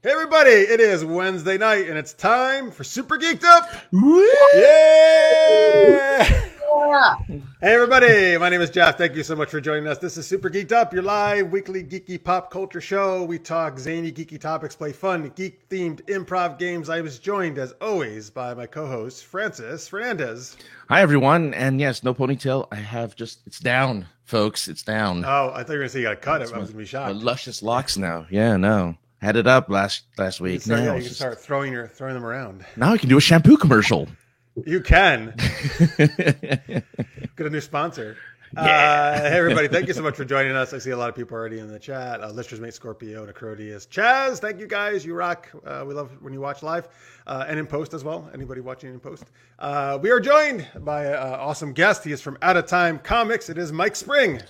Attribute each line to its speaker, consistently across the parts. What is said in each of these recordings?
Speaker 1: Hey everybody, it is Wednesday night and it's time for Super Geeked Up!
Speaker 2: Woo!
Speaker 1: Yeah! Hey everybody, my name is Jeff. Thank you so much for joining us. This is Super Geeked Up, your live weekly geeky pop culture show. We talk zany geeky topics, play fun geek-themed improv games. I was joined as always by my co-host Francis Fernandez.
Speaker 2: Hi everyone, and yes, no ponytail. I have it's down, folks. It's down.
Speaker 1: Oh, I thought you were going to say you got to cut it. I was going to be shocked.
Speaker 2: My luscious locks now. Yeah, no. Had it up last week.
Speaker 1: You can start throwing them around.
Speaker 2: Now I can do a shampoo commercial.
Speaker 1: You can. Get a new sponsor.
Speaker 2: Yeah.
Speaker 1: Hey everybody, thank you so much for joining us. I see a lot of people already in the chat. Lister's Mate Scorpio, Necrodius, Chaz, thank you guys. You rock. We love when you watch live and in post as well. Anybody watching in post. We are joined by an awesome guest. He is from Out of Time Comics. It is Mike Spring.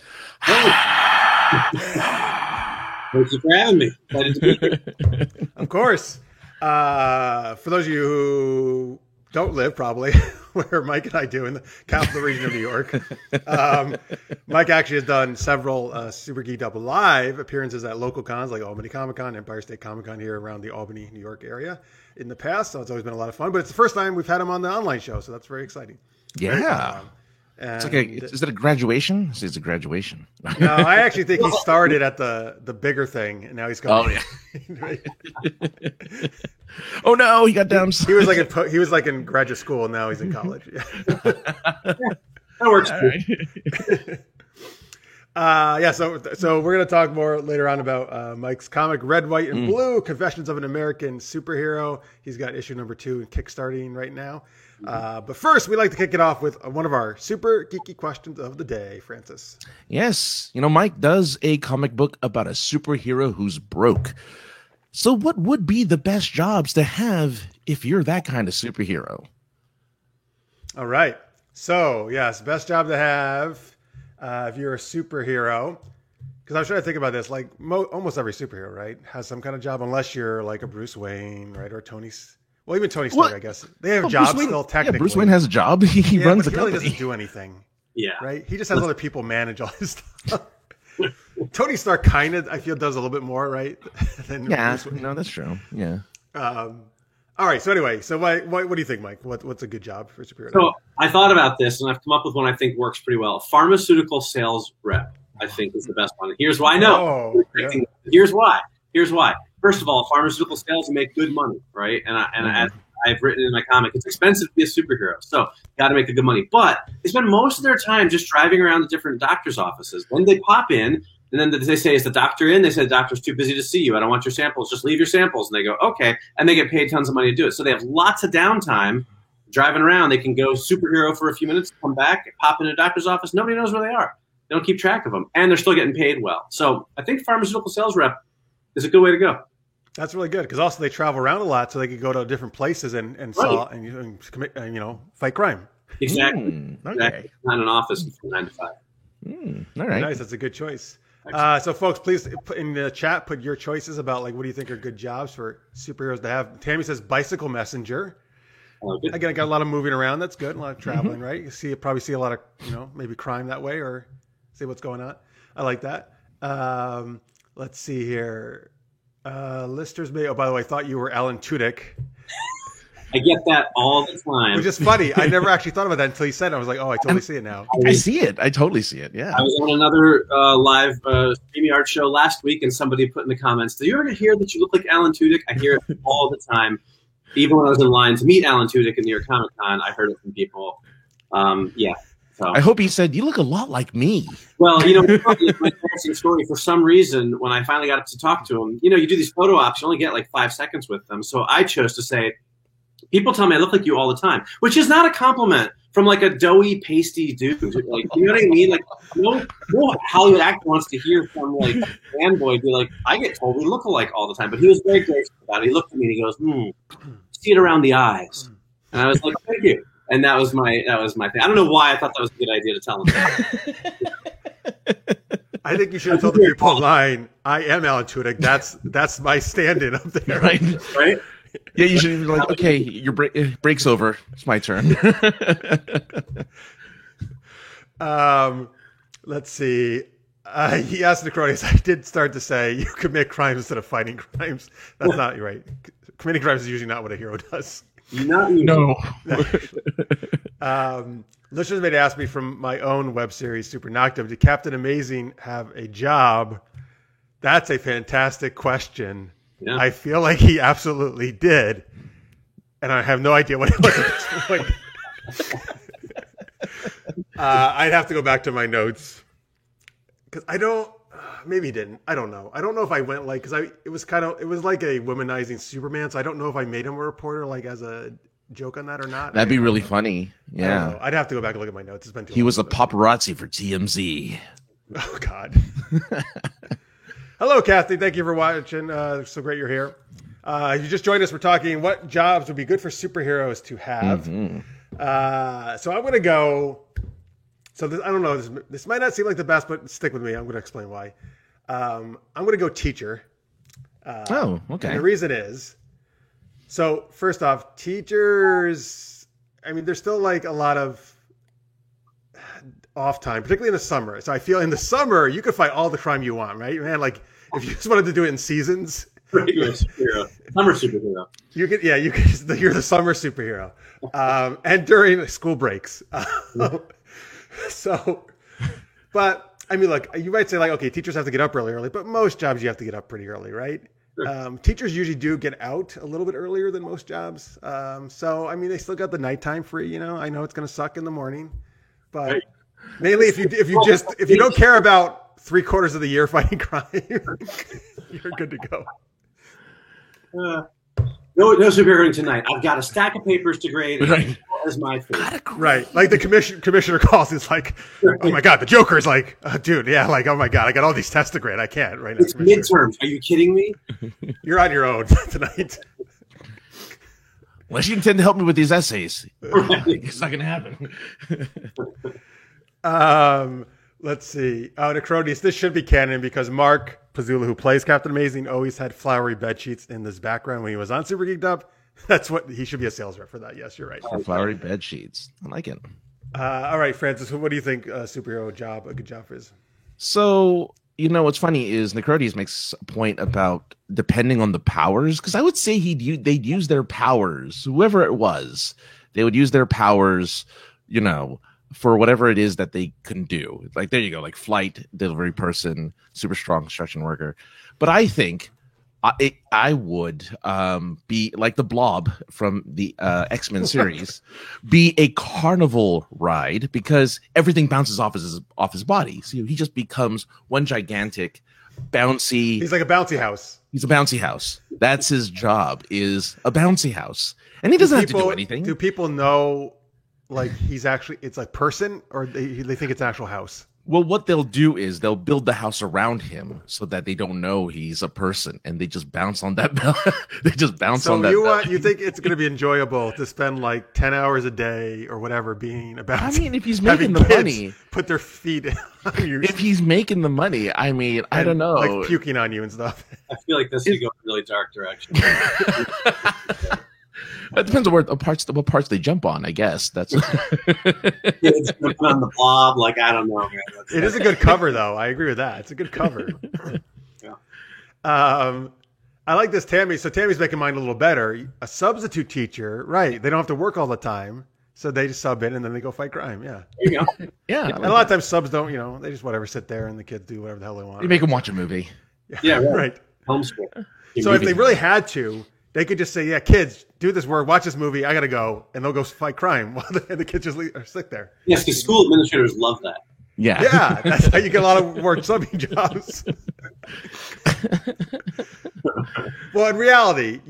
Speaker 3: Thank you for having me. Glad to be here.
Speaker 1: Of course. For those of you who don't live probably where Mike and I do in the capital region of New York, Mike actually has done several Super Geeked Up live appearances at local cons like Albany Comic Con, Empire State Comic Con here around the Albany, New York area in the past. So it's always been a lot of fun. But it's the first time we've had him on the online show, so that's very exciting.
Speaker 2: Yeah. It's like is it a graduation? It's a graduation.
Speaker 1: No, I actually think he started at the bigger thing, and now he's going.
Speaker 2: Oh yeah. Oh no, he got down.
Speaker 1: He was like in graduate school, and now he's in college.
Speaker 3: That works.
Speaker 2: Right.
Speaker 1: So we're gonna talk more later on about Mike's comic Red, White, and Blue: Confessions of an American Superhero. He's got issue number 2 and kickstarting right now. But first, we like to kick it off with one of our super geeky questions of the day, Francis.
Speaker 2: Yes, Mike does a comic book about a superhero who's broke. So what would be the best jobs to have if you're that kind of superhero?
Speaker 1: All right. So, yes, best job to have if you're a superhero. Because I was trying to think about this. Like, almost every superhero, right, has some kind of job, unless you're like a Bruce Wayne, right, or Tony's. Well, even Tony Stark, I guess. They have jobs still, technically.
Speaker 2: Yeah, Bruce Wayne has a job. He runs the
Speaker 1: company. He really
Speaker 2: company.
Speaker 1: doesn't do anything.
Speaker 3: Yeah.
Speaker 1: Right? He just has other people manage all his stuff. Tony Stark kind of, I feel, does a little bit more, right? Than
Speaker 2: Bruce Wayne. No, that's true. Yeah.
Speaker 1: All right. So anyway, what do you think, Mike? What's a good job for a superhero?
Speaker 3: So I thought about this, and I've come up with one I think works pretty well. Pharmaceutical sales rep, I think, is the best one. Here's why I know.
Speaker 1: Yeah.
Speaker 3: Here's why. First of all, pharmaceutical sales make good money, right? And I've written in my comic, it's expensive to be a superhero, so you got to make the good money. But they spend most of their time just driving around the different doctors' offices. Then they pop in, and then they say, "Is the doctor in?" They say, "The doctor's too busy to see you. I don't want your samples. Just leave your samples." And they go, "Okay," and they get paid tons of money to do it. So they have lots of downtime driving around. They can go superhero for a few minutes, come back, pop into a doctor's office. Nobody knows where they are. They don't keep track of them, and they're still getting paid well. So I think pharmaceutical sales rep is a good way to go.
Speaker 1: That's really good because also they travel around a lot, so they could go to different places and sell and commit, fight crime.
Speaker 3: Exactly.
Speaker 2: Okay.
Speaker 3: Exactly. Not in an office from 9 to 5.
Speaker 2: All right.
Speaker 1: Nice. That's a good choice. So folks, please put in the chat, put your choices about what do you think are good jobs for superheroes to have. Tammy says bicycle messenger. Again, I got a lot of moving around. That's good. A lot of traveling, right? You probably see a lot of, maybe crime that way or see what's going on. I like that. Let's see here. Lister's May. Oh, by the way, I thought you were Alan Tudyk.
Speaker 3: I get that all the time.
Speaker 1: Which is funny. I never actually thought about that until you said it. I was like, oh, I totally see it now.
Speaker 2: I see it. I totally see it. Yeah.
Speaker 3: I was on another live StreamYard show last week, and somebody put in the comments, "Do you ever hear that you look like Alan Tudyk?" I hear it all the time. Even when I was in line to meet Alan Tudyk in New York Comic Con, I heard it from people. Yeah. So.
Speaker 2: I hope he said, "You look a lot like me."
Speaker 3: Well, my interesting story. For some reason, when I finally got to talk to him, you do these photo ops, you only get like 5 seconds with them. So I chose to say, "People tell me I look like you all the time," which is not a compliment from like a doughy, pasty dude. Like, you know what I mean? Like, no Hollywood actor wants to hear from like a fanboy be like, "I get told we look alike all the time." But he was very gracious about it. He looked at me and he goes, "See it around the eyes," and I was like, "Thank you." And that was my thing. I don't know why I thought that was a good idea to tell him that.
Speaker 1: I think you should have told the people online, "I am Alan Tudyk. That's my stand-in up there."
Speaker 2: Right?
Speaker 3: Yeah,
Speaker 2: you should be like, "Okay, your break's over. It's my turn."
Speaker 1: Let's see. He asked Necronis, I did start to say you commit crimes instead of fighting crimes. That's not right. Committing crimes is usually not what a hero does.
Speaker 2: No.
Speaker 1: Listeners may ask me from my own web series, Super Noctum, did Captain Amazing have a job? That's a fantastic question.
Speaker 3: Yeah.
Speaker 1: I feel like he absolutely did. And I have no idea what it was at this point. I'd have to go back to my notes. Because I don't, maybe he didn't. I don't know. I don't know if I went like, because it was like a womanizing Superman. So I don't know if I made him a reporter like as a joke on that or not.
Speaker 2: That'd be really funny. Yeah.
Speaker 1: I'd have to go back and look at my notes. It's been too long.
Speaker 2: He was a paparazzi for TMZ.
Speaker 1: Oh, God. Hello, Kathy. Thank you for watching. So great you're here. You just joined us. We're talking what jobs would be good for superheroes to have. So I'm going to go. So I don't know. This might not seem like the best, but stick with me. I'm going to explain why. I'm going to go teacher.
Speaker 2: Okay.
Speaker 1: And the reason is, so first off, teachers, I mean, there's still like a lot of off time, particularly in the summer. So I feel in the summer, you could fight all the crime you want, right? Man, like if you just wanted to do it in seasons.
Speaker 3: Summer superhero.
Speaker 1: You're the summer superhero. And during school breaks. But I mean, look, you might say like, okay, teachers have to get up really early, but most jobs you have to get up pretty early, right? Sure. Teachers usually do get out a little bit earlier than most jobs. So, I mean, they still got the nighttime free, I know it's going to suck in the morning, but right. Mainly if you don't care about 3/4 of the year fighting crime, you're good to go.
Speaker 3: No superheroing tonight. I've got a stack of papers to grade.
Speaker 2: Right.
Speaker 3: As my favorite.
Speaker 1: Right. Like the commissioner calls. It's like, oh my God, the Joker's like, dude, yeah, like, oh my God, I got all these tests to grade. I can't right now.
Speaker 3: It's midterms. Are you kidding me?
Speaker 1: You're on your own tonight.
Speaker 2: Unless you intend to help me with these essays. Right. It's not going to
Speaker 1: happen. Let's see. Necronis, this should be canon because Mark Pizzula, who plays Captain Amazing, always had flowery bed sheets in his background when he was on Super Geeked Up. That's what he should be a sales rep for that. Yes, you're right.
Speaker 2: Flowery bed sheets. I like it.
Speaker 1: All right, Francis, what do you think a superhero job, a good job is?
Speaker 2: So, what's funny is Necronis makes a point about depending on the powers, because I would say they'd use their powers, whoever it was, they would use their powers, for whatever it is that they can do. Like, there you go, like flight, delivery person, super strong construction worker. But I think I would be like the Blob from the X-Men series, be a carnival ride because everything bounces off his body. So he just becomes one gigantic bouncy.
Speaker 1: He's like a bouncy house.
Speaker 2: He's a bouncy house. That's his job, is a bouncy house, and he doesn't have to do anything.
Speaker 1: Do people know like it's a person, or they think it's an actual house?
Speaker 2: Well, what they'll do is they'll build the house around him so that they don't know he's a person, and they just bounce on that bell. They just bounce on that.
Speaker 1: So you think it's going to be enjoyable to spend like 10 hours a day or whatever being about?
Speaker 2: I mean, if he's making the money,
Speaker 1: put their feet on you.
Speaker 2: If he's making the money, I mean, I don't know,
Speaker 1: like puking on you and stuff.
Speaker 3: I feel like this could go in a really dark direction.
Speaker 2: It depends on what parts they jump on, I guess. That's
Speaker 3: it's on the Blob. Like, I don't know, man.
Speaker 1: It is a good cover, though. I agree with that. It's a good cover.
Speaker 3: Yeah.
Speaker 1: I like this, Tammy. So Tammy's making mine a little better. A substitute teacher, right? They don't have to work all the time, so they just sub in and then they go fight crime. Yeah.
Speaker 3: There you go.
Speaker 2: Yeah.
Speaker 1: And a lot of times subs don't. They just whatever sit there and the kids do whatever the hell they want.
Speaker 2: You make them watch a movie.
Speaker 3: Yeah.
Speaker 1: Right.
Speaker 3: Homeschool.
Speaker 1: So if they really had to, they could just say, yeah, kids, do this work, watch this movie, I got to go. And they'll go fight crime while the kids just are sick there.
Speaker 3: Yes, because school administrators love that.
Speaker 2: Yeah.
Speaker 1: Yeah, that's how you get a lot of work subbing jobs. Well, in reality,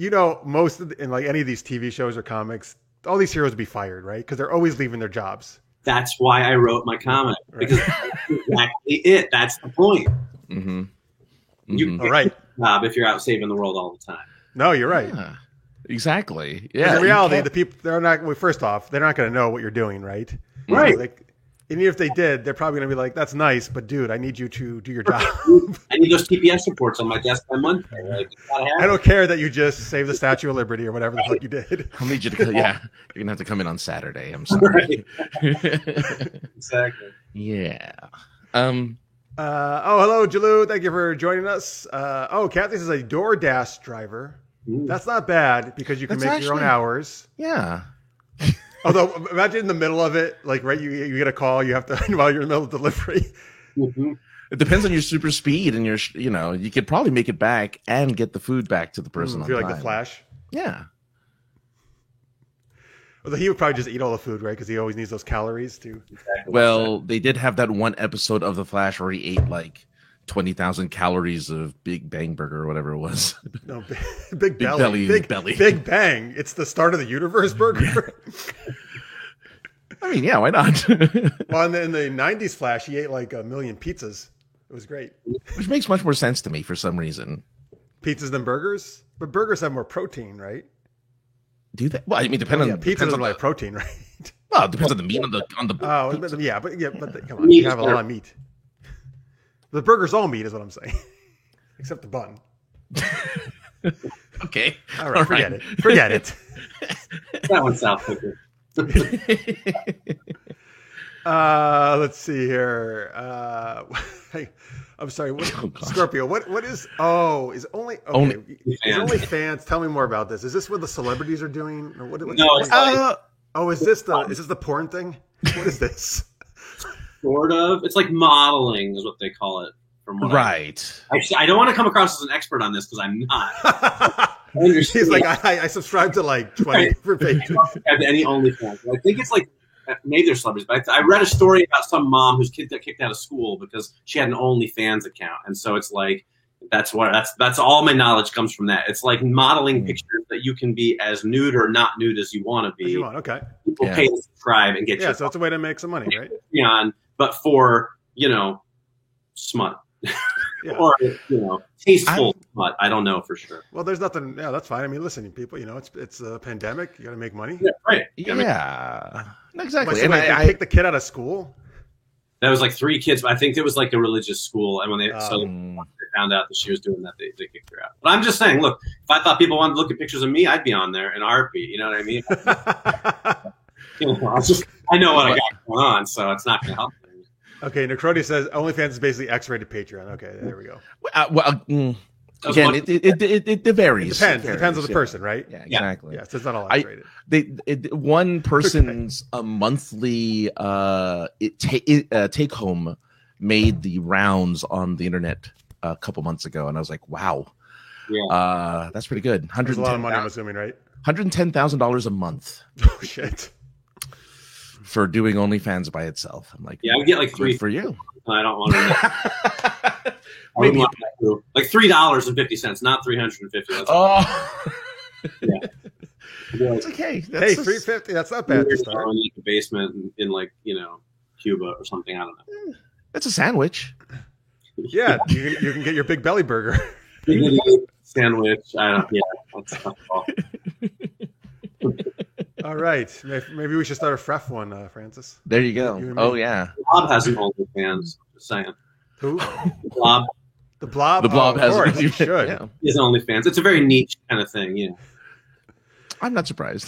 Speaker 1: most in like any of these TV shows or comics, all these heroes would be fired, right? Because they're always leaving their jobs.
Speaker 3: That's why I wrote my comic.
Speaker 1: Right.
Speaker 3: Because that's exactly it. That's the point.
Speaker 2: Mm-hmm.
Speaker 3: You get a job if you're out saving the world all the time.
Speaker 1: No, you're right.
Speaker 2: Yeah, exactly. Yeah.
Speaker 1: In reality, the people, they're not, well, first off, they're not going to know what you're doing, right?
Speaker 3: Right.
Speaker 1: And even if they did, they're probably going to be like, that's nice, but dude, I need you to do your job.
Speaker 3: I need those TPS reports on my desk by Monday. Like,
Speaker 1: I don't care that you just saved the Statue of Liberty or whatever the fuck you did.
Speaker 2: I'll need you to, you're going to have to come in on Saturday. I'm sorry.
Speaker 3: Right. Exactly.
Speaker 2: Yeah.
Speaker 1: Hello, Jalou. Thank you for joining us. Kathy says a DoorDash driver.
Speaker 3: Ooh.
Speaker 1: That's not bad because you can
Speaker 2: That's
Speaker 1: make your own
Speaker 2: actually-
Speaker 1: hours.
Speaker 2: Yeah.
Speaker 1: Although, imagine in the middle of it, like you get a call, you have to while you're in the middle of delivery.
Speaker 3: Mhm.
Speaker 2: It depends on your super speed and your, you could probably make it back and get the food back to the person
Speaker 1: If
Speaker 2: on
Speaker 1: you're
Speaker 2: time.
Speaker 1: like the Flash.
Speaker 2: Yeah.
Speaker 1: Although he would probably just eat all the food, right? Because he always needs those calories too.
Speaker 2: Well, they did have that one episode of The Flash where he ate like 20,000 calories of Big Bang Burger or whatever it was.
Speaker 1: No, big belly,
Speaker 2: belly.
Speaker 1: Big Bang. It's the start of the universe burger.
Speaker 2: I mean, yeah, why not?
Speaker 1: Well, in the '90s Flash, he ate like 1 million pizzas. It was great.
Speaker 2: Which makes much more sense to me for some reason.
Speaker 1: Pizzas than burgers, but burgers have more protein, right?
Speaker 2: Do that? Well, I mean, depends on
Speaker 1: Pizza
Speaker 2: depends
Speaker 1: doesn't
Speaker 2: on
Speaker 1: like
Speaker 2: the,
Speaker 1: protein, right?
Speaker 2: well, it depends on the meat on the
Speaker 1: Oh,
Speaker 2: pizza.
Speaker 1: but come on,
Speaker 3: Meat
Speaker 1: you have a lot of meat. The burger's all meat, is what I'm saying, except the bun.
Speaker 2: Okay.
Speaker 1: All right, forget it.
Speaker 3: That one's South Picker.
Speaker 1: Let's see here. Hey, I'm sorry. Scorpio. What is? Oh, is only okay?
Speaker 2: Only-
Speaker 1: Is only fans? Tell me more about this. Is this what the celebrities are doing? Or what?
Speaker 3: No, it's like,
Speaker 1: Oh, is this the porn thing? What is this?
Speaker 3: sort of. It's like modeling, is what they call it. From what
Speaker 2: right.
Speaker 3: I don't want to come across as an expert on this because I'm not. I understand.
Speaker 1: He's like, I subscribe to like 20 different pages.
Speaker 3: Have any OnlyFans. I think it's like maybe they're celebrities, but I read a story about some mom whose kid got kicked out of school because she had an OnlyFans account, and so it's like that's all my knowledge comes from that. It's like modeling pictures that you can be as nude or not nude as you want to be.
Speaker 1: If you want, okay.
Speaker 3: People pay to subscribe and get
Speaker 1: Yeah, so it's a way to make some money, right?
Speaker 3: on, but for smut.
Speaker 1: Yeah.
Speaker 3: Or tasteful smut. I don't know for sure.
Speaker 1: Well, there's nothing. Yeah, that's fine. I mean, listen, people. It's a pandemic. You got to make money.
Speaker 3: Yeah, right.
Speaker 2: Yeah. Exactly.
Speaker 1: So
Speaker 2: And
Speaker 1: they
Speaker 2: I
Speaker 1: kicked the kid out of school.
Speaker 3: That was like 3 kids. But I think it was like a religious school, and when they once they
Speaker 2: mm,
Speaker 3: found out that she was doing that, they kicked her out. But I'm just saying, look, if I thought people wanted to look at pictures of me, I'd be on there in a heartbeat. You know what I mean? I know what I got going on, so it's not going to help.
Speaker 1: Okay, Necroti says OnlyFans is basically X-rated Patreon. Okay, there we go.
Speaker 2: again, it varies.
Speaker 1: It depends on the person, right?
Speaker 2: Yeah, exactly.
Speaker 1: Yeah, so it's not all X-rated.
Speaker 2: One person's monthly take home made the rounds on the internet a couple months ago, and I was like, wow, that's pretty good.
Speaker 1: There's a lot of money, I'm assuming, right?
Speaker 2: $110,000 a month.
Speaker 1: Oh shit.
Speaker 2: For doing OnlyFans by itself. I'm like,
Speaker 3: I would get like 3
Speaker 2: for you.
Speaker 3: I don't want to.
Speaker 2: Maybe
Speaker 3: like $3.50, not $350. That's
Speaker 2: it's okay.
Speaker 1: Hey, $3.50. That's not bad to start.
Speaker 3: in the basement in like Cuba or something. I don't know.
Speaker 2: That's a sandwich.
Speaker 1: Yeah, you can get your big belly burger.
Speaker 3: Sandwich. I don't. Yeah, that's not all.
Speaker 1: All right, maybe we should start a Fref one, Francis.
Speaker 2: There you go. Oh yeah.
Speaker 3: Bob has an OnlyFans. Just saying.
Speaker 1: Who?
Speaker 3: Blob.
Speaker 1: The Blob.
Speaker 2: The Blob has.
Speaker 1: Of course, you should.
Speaker 2: Yeah.
Speaker 3: His OnlyFans. It's a very niche kind of thing.
Speaker 2: I'm not surprised.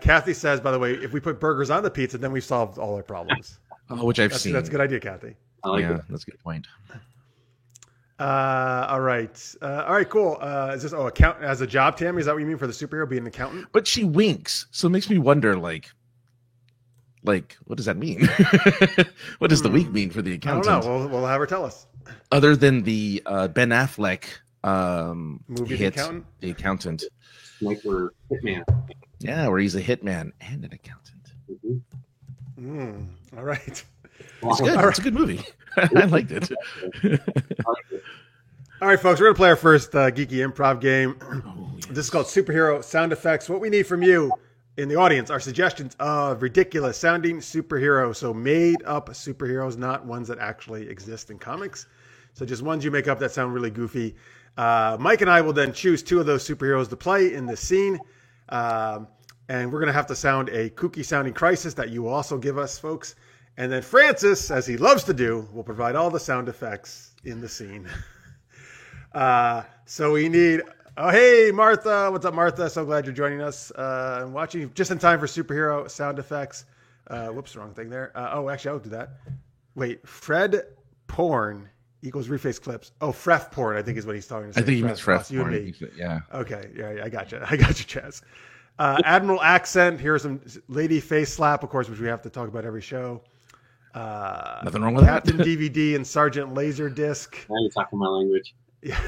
Speaker 1: Kathy says, by the way, if we put burgers on the pizza, then we've solved all our problems.
Speaker 2: Which I've seen.
Speaker 1: That's a good idea, Kathy.
Speaker 3: I like
Speaker 2: yeah,
Speaker 3: it.
Speaker 2: that's a good point.
Speaker 1: All right, cool. Is this account as a job, Tammy? Is that what you mean for the superhero being an accountant?
Speaker 2: But she winks, so it makes me wonder, like what does that mean? What does the wink mean for the
Speaker 1: I
Speaker 2: accountant?
Speaker 1: don't know. We'll have her tell us.
Speaker 2: Other than the Ben Affleck
Speaker 1: Movie
Speaker 2: hit,
Speaker 1: The Accountant?
Speaker 2: The Accountant.
Speaker 3: Like we're Hitman.
Speaker 2: Yeah, where he's a hitman and an accountant.
Speaker 1: All right.
Speaker 2: It's good. It's a good movie. I liked it.
Speaker 1: All right, folks, we're going to play our first geeky improv game. This is called Superhero Sound Effects. What we need from you in the audience are suggestions of ridiculous sounding superheroes. So made up superheroes, not ones that actually exist in comics. So just ones you make up that sound really goofy. Mike and I will then choose 2 of those superheroes to play in this scene. And we're going to have to sound a kooky sounding crisis that you will also give us, folks. And then Francis, as he loves to do, will provide all the sound effects in the scene. So we need... Oh, hey, Martha. What's up, Martha? So glad you're joining us. I'm watching just in time for superhero sound effects. Whoops, wrong thing there. Actually, I'll do that. Wait, Fred porn equals reface clips. Oh, fref porn, I think is what he's talking about.
Speaker 2: I think he means fref
Speaker 1: you
Speaker 2: porn.
Speaker 1: and me.
Speaker 2: Yeah.
Speaker 1: Okay. Yeah, I got you. Chaz. Admiral Accent. Here's some lady face slap, of course, which we have to talk about every show.
Speaker 2: Nothing wrong with
Speaker 1: Captain
Speaker 2: that.
Speaker 1: DVD and Sergeant Laserdisc.
Speaker 3: Now you're talking my language.
Speaker 1: Yeah.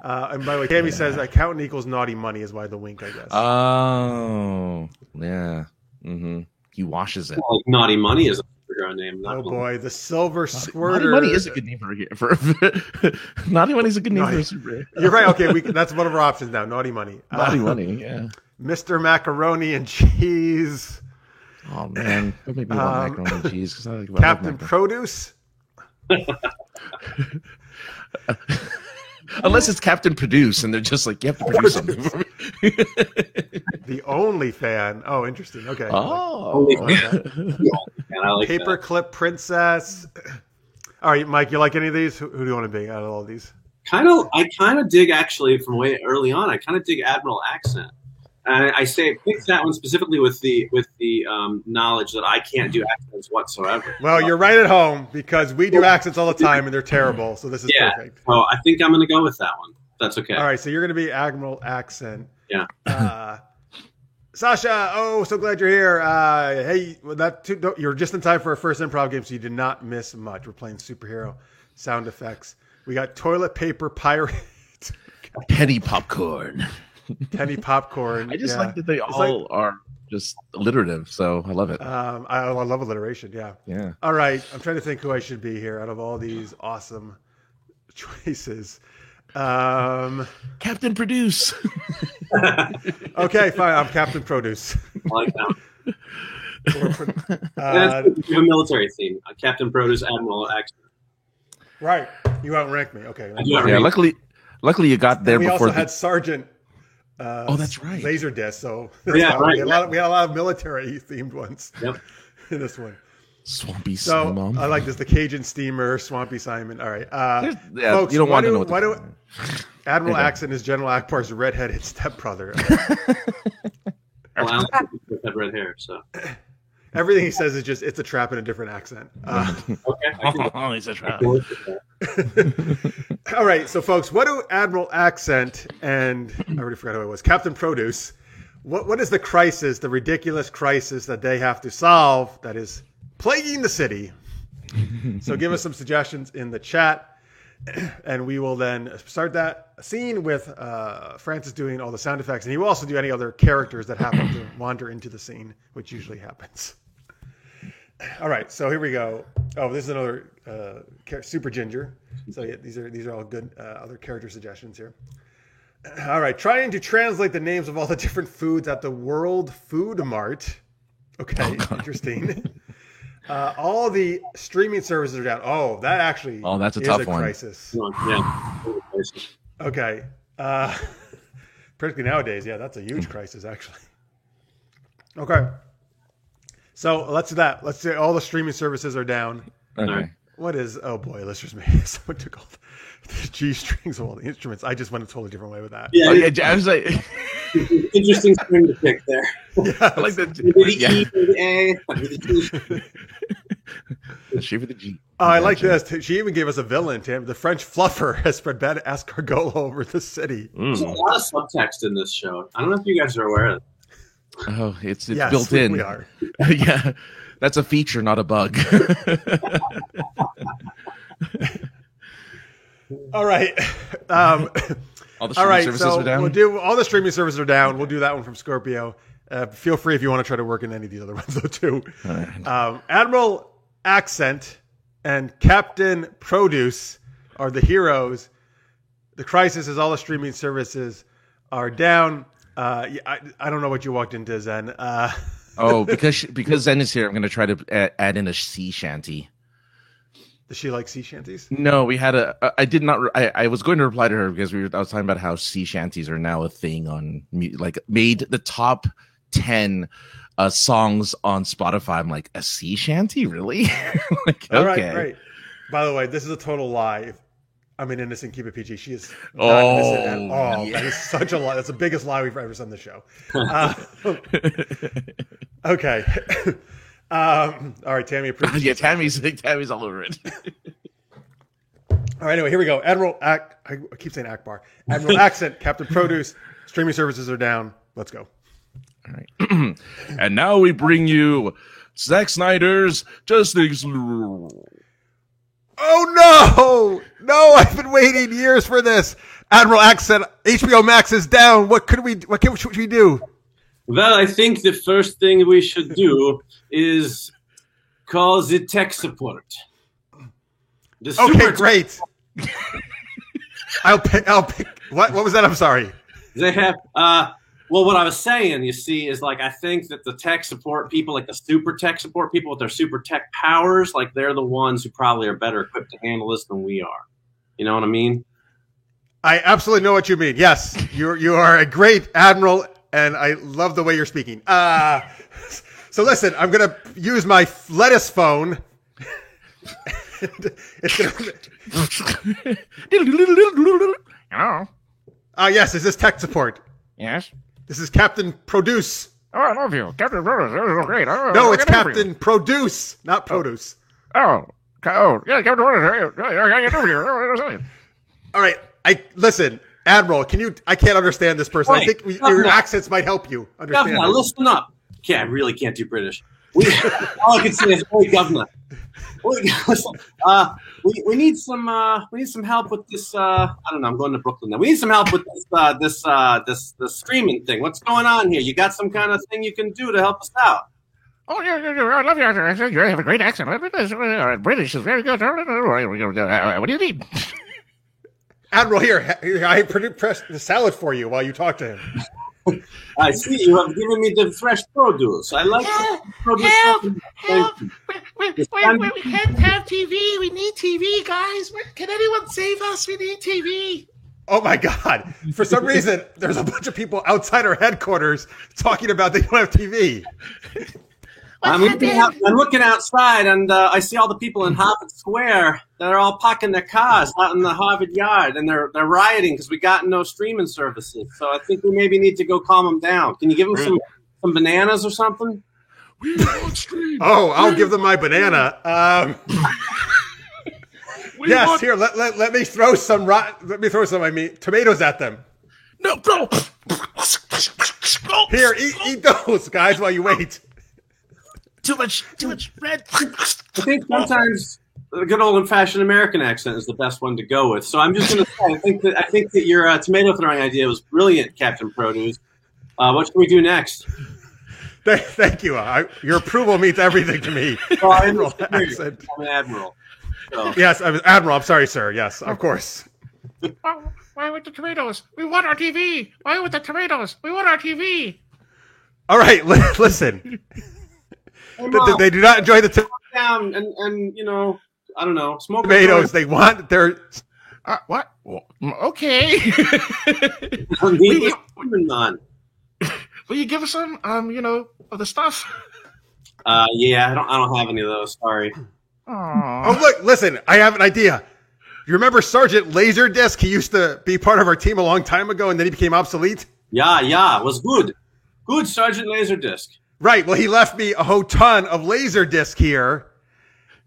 Speaker 1: And by the way, Tammy says accountant equals naughty money is why the wink, I guess.
Speaker 2: Oh, yeah. Mm-hmm. He washes it.
Speaker 3: Well, like Naughty Money is a superhero name.
Speaker 1: Oh boy, the Silver Squirter.
Speaker 2: Naughty Money is a good name for Naughty Money is a good name for a superhero.
Speaker 1: You're right. Okay, that's one of our options now. Naughty Money.
Speaker 2: Naughty Money, yeah.
Speaker 1: Mr. Macaroni and Cheese.
Speaker 2: Oh man, don't make me want macaroni and cheese. 'Cause I like
Speaker 1: Captain Produce.
Speaker 2: Unless it's Captain Produce, and they're just like, you have to produce something for me.
Speaker 1: The Only Fan. Oh, interesting. Okay.
Speaker 2: Oh,
Speaker 3: And I like that.
Speaker 1: Paperclip Princess. All right, Mike, you like any of these? Who do you want to be out of all of these?
Speaker 3: I kind of dig, actually, from way early on. I kind of dig Admiral Accent. And I say pick that one specifically with the knowledge that I can't do accents whatsoever.
Speaker 1: Well, you're right at home because we do accents all the time and they're terrible. So this is perfect.
Speaker 3: So I think I'm going to go with that one. That's okay.
Speaker 1: All right, so you're going to be Admiral Accent.
Speaker 3: Yeah.
Speaker 1: Sasha, oh, so glad you're here. Hey, you're just in time for our first improv game, so you did not miss much. We're playing superhero sound effects. We got toilet paper pirate.
Speaker 2: penny popcorn.
Speaker 1: Penny popcorn.
Speaker 2: I just like that they all are just alliterative, so I love it.
Speaker 1: I love alliteration. Yeah.
Speaker 2: Yeah.
Speaker 1: All right, I'm trying to think who I should be here out of all these awesome choices.
Speaker 2: Captain Produce.
Speaker 1: Okay, fine. I'm Captain Produce.
Speaker 3: I like that. That's a military theme. Captain Produce, Admiral Accent.
Speaker 1: Right. You outrank me. Okay.
Speaker 2: Yeah. Luckily, you got there
Speaker 1: we
Speaker 2: before.
Speaker 1: Also had Sergeant.
Speaker 2: That's right.
Speaker 1: Laserdisc. So
Speaker 3: yeah, right.
Speaker 1: We had a lot of military themed ones.
Speaker 3: Yep.
Speaker 1: In this one.
Speaker 2: Swampy
Speaker 1: So
Speaker 2: Simon.
Speaker 1: I like this. The Cajun Steamer, Swampy Simon. All right. Folks,
Speaker 2: you don't want to know what
Speaker 1: why do Admiral Accent is General Akbar's redheaded stepbrother.
Speaker 3: Well, Alan had red hair, so
Speaker 1: Everything he says is just it's a trap in a different accent.
Speaker 3: okay.
Speaker 2: It's a trap.
Speaker 1: All right, so folks, what do Admiral Accent and I already forgot who it was, Captain Produce? What is the crisis, the ridiculous crisis that they have to solve that is plaguing the city? So give us some suggestions in the chat, and we will then start that scene with Francis doing all the sound effects, and he will also do any other characters that happen to wander into the scene, which usually happens. All right, so here we go. Oh, this is another Super Ginger. So yeah, these are all good other character suggestions here. All right, trying to translate the names of all the different foods at the World Food Mart. Okay, interesting. All the streaming services are down. Oh, that actually
Speaker 2: that's a
Speaker 1: is
Speaker 2: tough
Speaker 1: a
Speaker 2: one.
Speaker 1: crisis.
Speaker 3: Yeah.
Speaker 1: Okay. Particularly nowadays, yeah, that's a huge crisis, actually. Okay. So let's do that. Let's say all the streaming services are down.
Speaker 2: Okay.
Speaker 1: What is, oh boy, let's just make someone took all the G strings of all the instruments. I just went a totally different way with that.
Speaker 3: Yeah,
Speaker 2: I was like,
Speaker 3: interesting string to pick there.
Speaker 1: Yeah,
Speaker 2: I like that. She for the G.
Speaker 1: Oh, I like this. She even gave us a villain, Tim. The French fluffer has spread bad escargot over the city.
Speaker 3: There's a lot of subtext in this show. I don't know if you guys are aware of it.
Speaker 2: Oh, it's
Speaker 1: Yes,
Speaker 2: built in.
Speaker 1: We are.
Speaker 2: Yeah, that's a feature, not a bug.
Speaker 1: All right.
Speaker 2: All the streaming services
Speaker 1: so
Speaker 2: are down.
Speaker 1: we'll do all the streaming services are down. We'll do that one from Scorpio. Feel free if you want to try to work in any of these other ones though too.
Speaker 2: Right.
Speaker 1: Admiral Accent and Captain Produce are the heroes. The crisis is all the streaming services are down. I don't know what you walked into, Zen.
Speaker 2: Because Zen is here, I'm going to try to add in a sea shanty.
Speaker 1: Does she like sea shanties?
Speaker 2: No, we had I was going to reply to her because I was talking about how sea shanties are now a thing on, like, made the top 10 songs on Spotify. I'm like, a sea shanty, really? Like,
Speaker 1: All
Speaker 2: okay.
Speaker 1: right, great. By the way, this is a total lie. I'm an innocent, keep it PG. She is not innocent at all. Yeah. That is such a lie. That's the biggest lie we've ever said on the show. Okay. All right, Tammy.
Speaker 2: Yeah, Tammy's all over it.
Speaker 1: All right, anyway, here we go. I keep saying Akbar. Admiral Accent, Captain Produce. Streaming services are down. Let's go.
Speaker 2: All right. And now we bring you Zack Snyder's Justice.
Speaker 1: Oh no! I've been waiting years for this. Admiral Accent, HBO Max is down. What should we do?
Speaker 3: Well, I think the first thing we should do is call the tech support.
Speaker 1: Okay, great. I'll pick. What was that? I'm sorry.
Speaker 3: They have. Well, what I was saying, you see, is like I think that the tech support people, like the super tech support people with their super tech powers, like they're the ones who probably are better equipped to handle this than we are. You know what I mean?
Speaker 1: I absolutely know what you mean. Yes, you are a great admiral, and I love the way you're speaking. So listen, I'm gonna use my lettuce phone. It's gonna.
Speaker 2: Hello.
Speaker 1: Yes, is this tech support?
Speaker 2: Yes.
Speaker 1: This is Captain Produce.
Speaker 2: Oh, I love you, Captain Produce. Great. Oh,
Speaker 1: No, it's Captain Produce, not Produce.
Speaker 2: Yeah, Captain Produce.
Speaker 1: All right, listen, Admiral. I can't understand this person. I think your accents might help you understand.
Speaker 3: Governor, listen up. Okay, I really can't do British. All I can say is, "Oi, Governor." We need some help with this. I don't know. I'm going to Brooklyn now. We need some help with this streaming thing. What's going on here? You got some kind of thing you can do to help us out?
Speaker 2: Oh yeah, I love your accent. You have a great accent. British is very good. What do you need?
Speaker 1: Admiral, here I pressed the salad for you while you talk to him.
Speaker 3: I see you have given me the fresh produce. I like
Speaker 4: Help! We can't have TV. We need TV, guys. Can anyone save us? We need TV.
Speaker 1: Oh my God! For some reason, there's a bunch of people outside our headquarters talking about they don't have TV.
Speaker 3: I'm looking outside, and I see all the people in Harvard Square that are all parking their cars out in the Harvard yard, and they're rioting because we got no streaming services. So I think we maybe need to go calm them down. Can you give them some bananas or something?
Speaker 2: We want stream.
Speaker 1: Oh, I'll give them my banana. Yes, here. Let me throw some. Tomatoes at them.
Speaker 2: No.
Speaker 1: Here, eat those, guys, while you wait.
Speaker 2: Too much red.
Speaker 3: I think sometimes the good old-fashioned American accent is the best one to go with. So I'm just going to say, I think that your tomato throwing idea was brilliant, Captain Produce. What should we do next?
Speaker 1: Thank you. Your approval means everything to me.
Speaker 3: Admiral accent. I'm an admiral. So.
Speaker 1: Yes, I'm Admiral. I'm sorry, sir. Yes, of course.
Speaker 4: Why with the tomatoes? We want our TV. Why with the tomatoes? We want our TV.
Speaker 1: All right, listen. They do not enjoy the
Speaker 3: down and I don't know, smoke
Speaker 1: tomatoes. They want their
Speaker 4: what? Well, okay. Will you give us some of the stuff?
Speaker 3: Yeah, I don't have any of those. Sorry.
Speaker 4: Aww.
Speaker 1: Oh look, listen, I have an idea. You remember Sergeant Laserdisc? He used to be part of our team a long time ago, and then he became obsolete.
Speaker 3: Yeah, was good. Good, Sergeant Laserdisc.
Speaker 1: Right. Well, he left me a whole ton of Laserdisc here.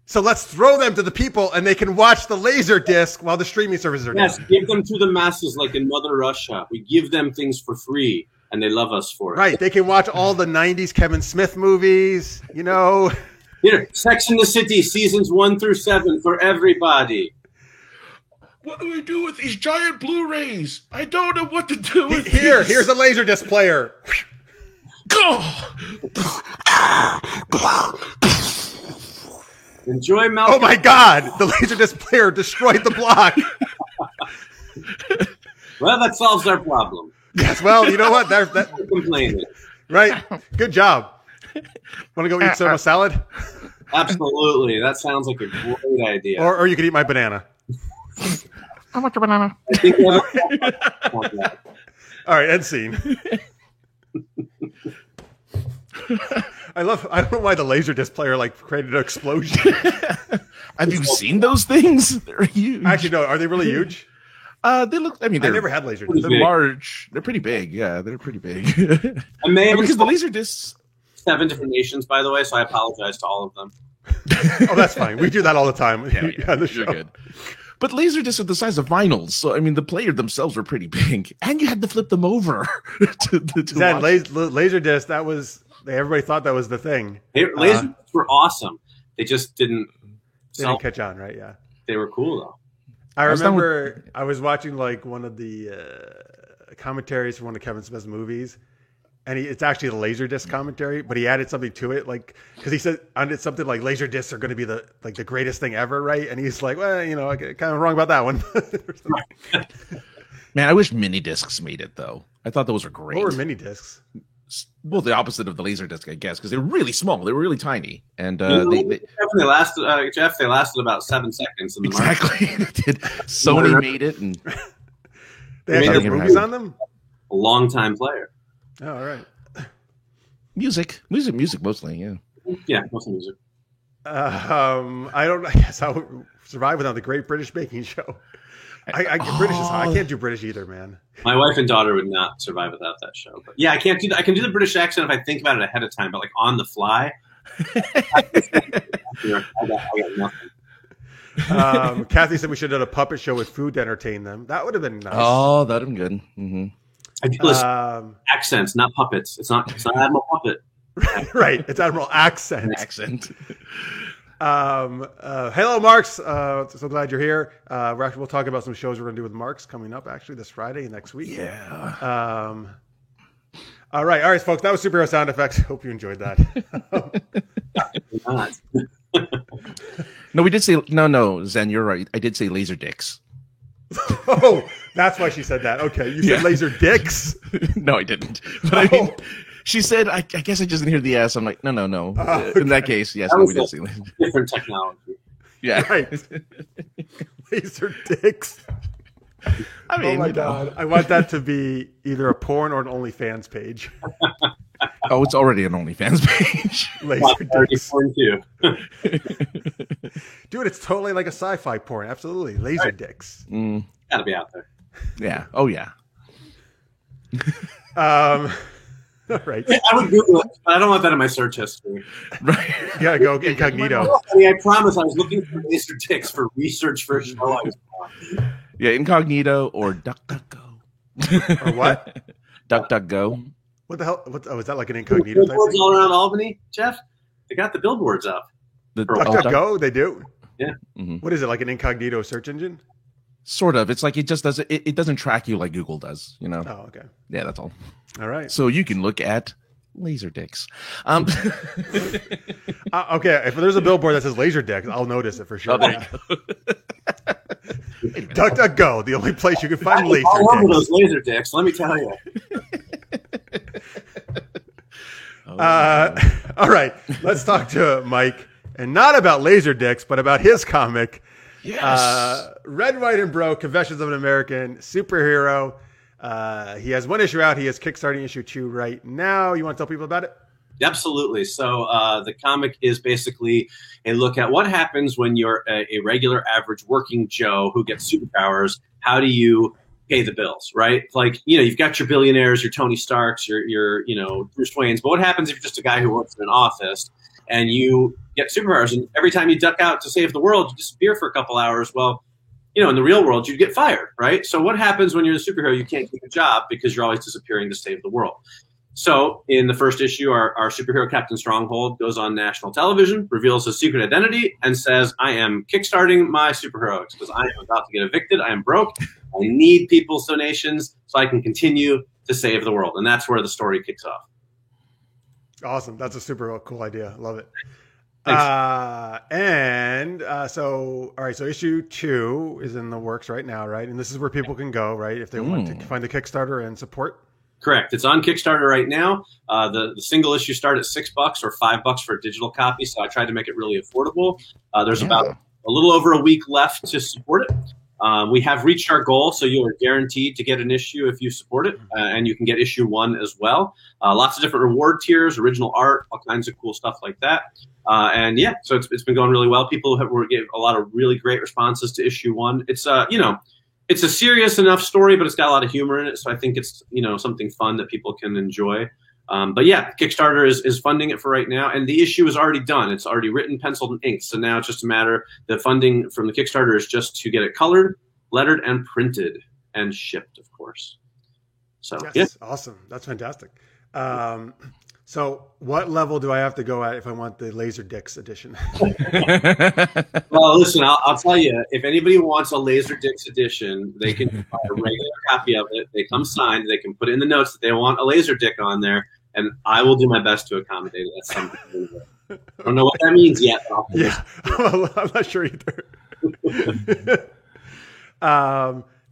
Speaker 1: So let's throw them to the people, and they can watch the Laserdisc while the streaming services are down.
Speaker 3: Yes, give them to the masses like in Mother Russia. We give them things for free, and they love us for it.
Speaker 1: Right. They can watch all the 90s Kevin Smith movies,
Speaker 3: Here, Sex and the City, seasons 1 through 7 for everybody.
Speaker 2: What do we do with these giant Blu-rays? I don't know what to do with these.
Speaker 1: Here's a Laserdisc player.
Speaker 2: Go!
Speaker 3: Enjoy Malcolm.
Speaker 1: Oh my God! The Laserdisc player destroyed the block.
Speaker 3: Well, that solves our problem.
Speaker 1: Yes. Well, you know what? That
Speaker 3: complaining.
Speaker 1: Right. Good job. Want to go eat some salad?
Speaker 3: Absolutely. That sounds like a great idea.
Speaker 1: Or you could eat my banana.
Speaker 4: I want your banana.
Speaker 3: I think
Speaker 1: all right, end scene. I don't know why the Laserdisc player created an explosion.
Speaker 2: Have you seen those things? They're huge.
Speaker 1: Actually, no. Are they really huge?
Speaker 2: They look. I mean,
Speaker 1: I never had Laserdisc.
Speaker 2: They're large. They're pretty big. Yeah, they're pretty big.
Speaker 3: I may have
Speaker 2: because the Laserdiscs.
Speaker 3: 7 different nations, by the way, so I apologize to all of them.
Speaker 1: Oh, that's fine. We do that all the time.
Speaker 2: Yeah, you're good. But Laserdiscs are the size of vinyls, so I mean, the player themselves were pretty big, and you had to flip them over to
Speaker 1: Zen, Laserdisc, that was everybody thought that was the thing.
Speaker 3: Laserdiscs were awesome. They just didn't
Speaker 1: catch on, right? Yeah,
Speaker 3: they were cool though.
Speaker 1: I remember I was watching like one of the commentaries for one of Kevin Smith's movies, and it's actually a Laserdisc commentary, but he added something to it, like because he said it's something like Laserdiscs are going to be the greatest thing ever, right? And he's like, well, I get kind of wrong about that one.
Speaker 2: Man, I wish mini discs made it though. I thought those were great.
Speaker 1: What were mini discs?
Speaker 2: Well, the opposite of the Laserdisc, I guess, because they were really small. They were really tiny, and
Speaker 3: they lasted. Jeff, they lasted about 7 seconds. In the
Speaker 2: exactly, they did. Sony made it, and
Speaker 1: they actually have movies on them.
Speaker 3: A long-time player.
Speaker 1: Oh, all right.
Speaker 2: Music, mostly, yeah.
Speaker 3: Yeah, mostly music.
Speaker 1: I guess I would survive without the Great British Baking Show. British is hard. I can't do British either, man.
Speaker 3: My wife and daughter would not survive without that show. But yeah, I can't do that. I can do the British accent if I think about it ahead of time, but like on the fly, I got nothing.
Speaker 1: Kathy said we should have done a puppet show with food to entertain them. That would have been nice.
Speaker 2: Oh, that would have been good. Mm-hmm.
Speaker 3: I do listen, accents, not puppets. It's not Admiral Puppet.
Speaker 1: Right. It's Admiral Accent. Hello, Marks. So glad you're here. We'll talk about some shows we're going to do with Marks coming up actually this Friday and next week.
Speaker 2: Yeah.
Speaker 1: All right, folks. That was superhero sound effects. Hope you enjoyed that.
Speaker 2: No, we did say no. Zen, you're right. I did say laser dicks.
Speaker 1: Oh, that's why she said that. Okay, you said laser dicks.
Speaker 2: No, I didn't. But I mean, she said, I guess I just didn't hear the S. I'm like, no.
Speaker 1: Okay.
Speaker 2: In that case, yes,
Speaker 3: we
Speaker 2: did say laser.
Speaker 3: Different technology.
Speaker 2: Yeah,
Speaker 1: right. Laser dicks.
Speaker 2: I mean,
Speaker 1: oh my God, I want that to be either a porn or an OnlyFans page.
Speaker 2: Oh, it's already an OnlyFans page.
Speaker 1: Laser dicks.
Speaker 3: Too.
Speaker 1: Dude, it's totally like a sci-fi porn. Absolutely, laser dicks.
Speaker 3: Gotta be out there.
Speaker 2: Yeah. Oh yeah.
Speaker 1: Right.
Speaker 3: I would Google it, but I don't want that in my search history.
Speaker 2: Right.
Speaker 1: You gotta go incognito.
Speaker 3: I promise I was looking for laser dicks for research for a show I was on.
Speaker 2: Yeah, incognito or DuckDuckGo.
Speaker 1: Or what?
Speaker 2: DuckDuckGo.
Speaker 1: What the hell? Is that like an incognito?
Speaker 3: Billboards all around Albany, Jeff. They got the billboards up.
Speaker 1: DuckDuckGo, they do.
Speaker 3: Yeah.
Speaker 2: Mm-hmm.
Speaker 1: What is it, like an incognito search engine?
Speaker 2: Sort of. It's like it just doesn't. It doesn't track you like Google does. You know.
Speaker 1: Oh, okay.
Speaker 2: Yeah, that's all.
Speaker 1: All right.
Speaker 2: So you can look at laser dicks.
Speaker 1: Okay, if there's a billboard that says laser dicks, I'll notice it for sure. DuckDuckGo, the only place you can find laser dicks.
Speaker 3: All over those laser dicks, let me tell you.
Speaker 1: All right, let's talk to Mike, and not about laser dicks, but about his comic.
Speaker 2: Yes.
Speaker 1: Red, White, and Bro, Confessions of an American Superhero. He has one issue out. He is kickstarting issue 2 right now. You want to tell people about it?
Speaker 3: Absolutely. So the comic is basically a look at what happens when you're a regular, average working Joe who gets superpowers. How do you pay the bills, right? Like, you've got your billionaires, your Tony Starks, your Bruce Waynes. But what happens if you're just a guy who works in an office and you get superpowers, and every time you duck out to save the world, you disappear for a couple hours? Well, in the real world, you'd get fired, right? So what happens when you're a superhero? You can't keep a job because you're always disappearing to save the world. So in the first issue, our superhero Captain Stronghold goes on national television, reveals his secret identity, and says, I am kickstarting my superheroics because I am about to get evicted. I am broke. I need people's donations so I can continue to save the world. And that's where the story kicks off.
Speaker 1: Awesome. That's a super cool idea. Love it.
Speaker 3: Thanks.
Speaker 1: So issue 2 is in the works right now, right? And this is where people can go, right? If they want to find the Kickstarter and support.
Speaker 3: Correct. It's on Kickstarter right now. The single issue start at $6 or $5 for a digital copy. So I tried to make it really affordable. There's about a little over a week left to support it. We have reached our goal, so you are guaranteed to get an issue if you support it, and you can get issue 1 as well. Lots of different reward tiers, original art, all kinds of cool stuff like that. So it's been going really well. People gave a lot of really great responses to issue 1. It's it's a serious enough story, but it's got a lot of humor in it. So I think it's something fun that people can enjoy. But yeah, Kickstarter is funding it for right now, and the issue is already done. It's already written, penciled, and inked. So now it's just a matter. The funding from the Kickstarter is just to get it colored, lettered, and printed, and shipped, of course. So
Speaker 1: yes, awesome. That's fantastic. So what level do I have to go at if I want the Laserdiscs edition?
Speaker 3: Well, listen, I'll tell you, if anybody wants a Laserdiscs edition, they can buy a regular copy of it. They come signed. They can put in the notes that they want a Laserdisc on there, and I will do my best to accommodate it. That's something. I don't know what that means yet.
Speaker 1: Yeah, well, I'm not sure either.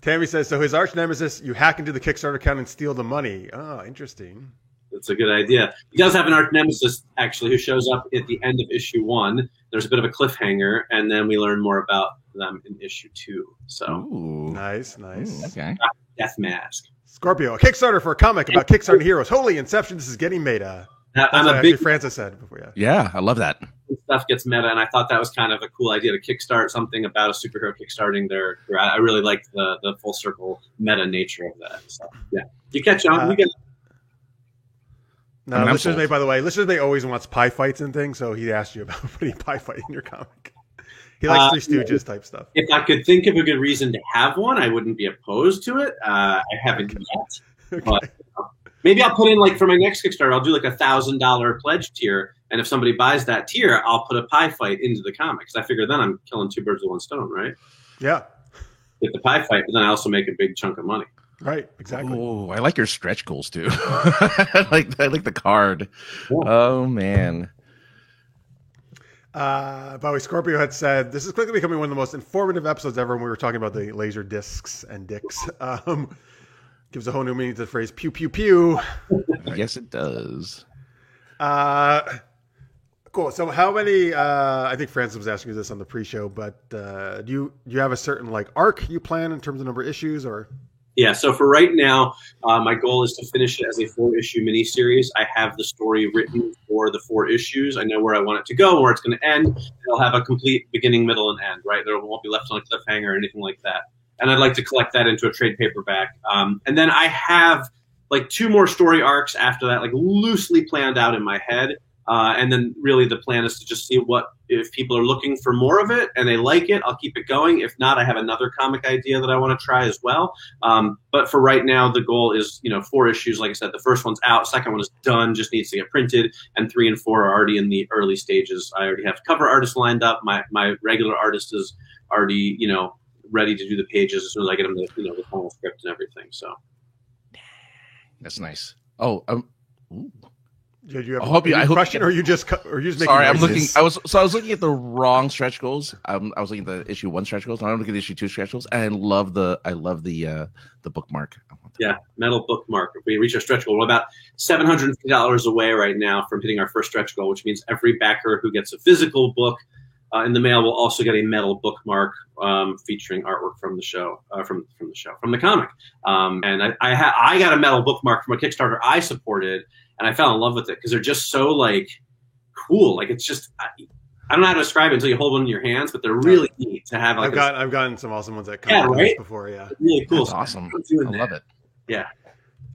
Speaker 1: Tammy says, so his arch nemesis, you hack into the Kickstarter account and steal the money. Oh, interesting.
Speaker 3: That's a good idea. He does have an arch nemesis, actually, who shows up at the end of issue 1. There's a bit of a cliffhanger, and then we learn more about them in issue 2. So
Speaker 1: nice.
Speaker 2: Ooh, okay.
Speaker 3: Death Mask.
Speaker 1: Scorpio, a Kickstarter for a comic about Kickstarter heroes. Holy Inception, this is getting meta.
Speaker 3: I'm a big
Speaker 1: Francis said before.
Speaker 2: Yeah, I love that.
Speaker 3: Stuff gets meta, and I thought that was kind of a cool idea to kickstart something about a superhero kickstarting their. I really liked the full circle meta nature of that. So yeah, you catch on. You get.
Speaker 1: No, Listeners May, by the way, Listeners May always wants pie fights and things, so he asked you about putting pie fight in your comic. He likes Three Stooges type stuff.
Speaker 3: If I could think of a good reason to have one, I wouldn't be opposed to it. I haven't yet, but maybe I'll put in, like, for my next Kickstarter, I'll do like $1,000 pledge tier, and if somebody buys that tier, I'll put a pie fight into the comic, because I figure then I'm killing 2 birds with 1 stone, right?
Speaker 1: Yeah.
Speaker 3: Get the pie fight, but then I also make a big chunk of money.
Speaker 1: Right, exactly.
Speaker 2: Oh, I like your stretch goals too. I like the card. Yeah. Oh man.
Speaker 1: By the way, Scorpio had said this is quickly becoming one of the most informative episodes ever when we were talking about the laser discs and dicks. Gives a whole new meaning to the phrase pew pew pew.
Speaker 2: Yes, it does.
Speaker 1: Cool. So how many I think Francis was asking you this on the pre-show, but do you have a certain like arc you plan in terms of number of issues or?
Speaker 3: Yeah, so for right now, my goal is to finish it as a 4-issue miniseries. I have the story written for the 4 issues. I know where I want it to go, where it's going to end. It'll have a complete beginning, middle, and end, right? There won't be left on a cliffhanger or anything like that. And I'd like to collect that into a trade paperback. And then I have like 2 more story arcs after that, like loosely planned out in my head. And then really the plan is to just see if people are looking for more of it and they like it, I'll keep it going. If not, I have another comic idea that I want to try as well. But for right now, the goal is, 4 issues. Like I said, the first one's out. Second one is done, just needs to get printed. And 3 and 4 are already in the early stages. I already have cover artists lined up. My regular artist is already, ready to do the pages as soon as I get them the final script and everything. So
Speaker 2: that's nice. Oh, ooh.
Speaker 1: Did you have a question, or are you just making
Speaker 2: sorry,
Speaker 1: noises?
Speaker 2: I'm looking. I was looking at the wrong stretch goals. I was looking at the issue 1 stretch goals. Now I'm looking at issue 2 stretch goals, and I love the bookmark.
Speaker 3: Yeah, metal bookmark. If we reach our stretch goal, we're about $750 away right now from hitting our first stretch goal, which means every backer who gets a physical book in the mail will also get a metal bookmark featuring artwork from the show, from the comic. And I got a metal bookmark from a Kickstarter I supported. And I fell in love with it because they're just so like cool. Like it's just I don't know how to describe it until you hold one in your hands, but they're really neat to have. Like
Speaker 1: I've gotten some awesome ones at comic before. Yeah,
Speaker 3: really cool.
Speaker 2: That's awesome. I love it.
Speaker 3: Yeah.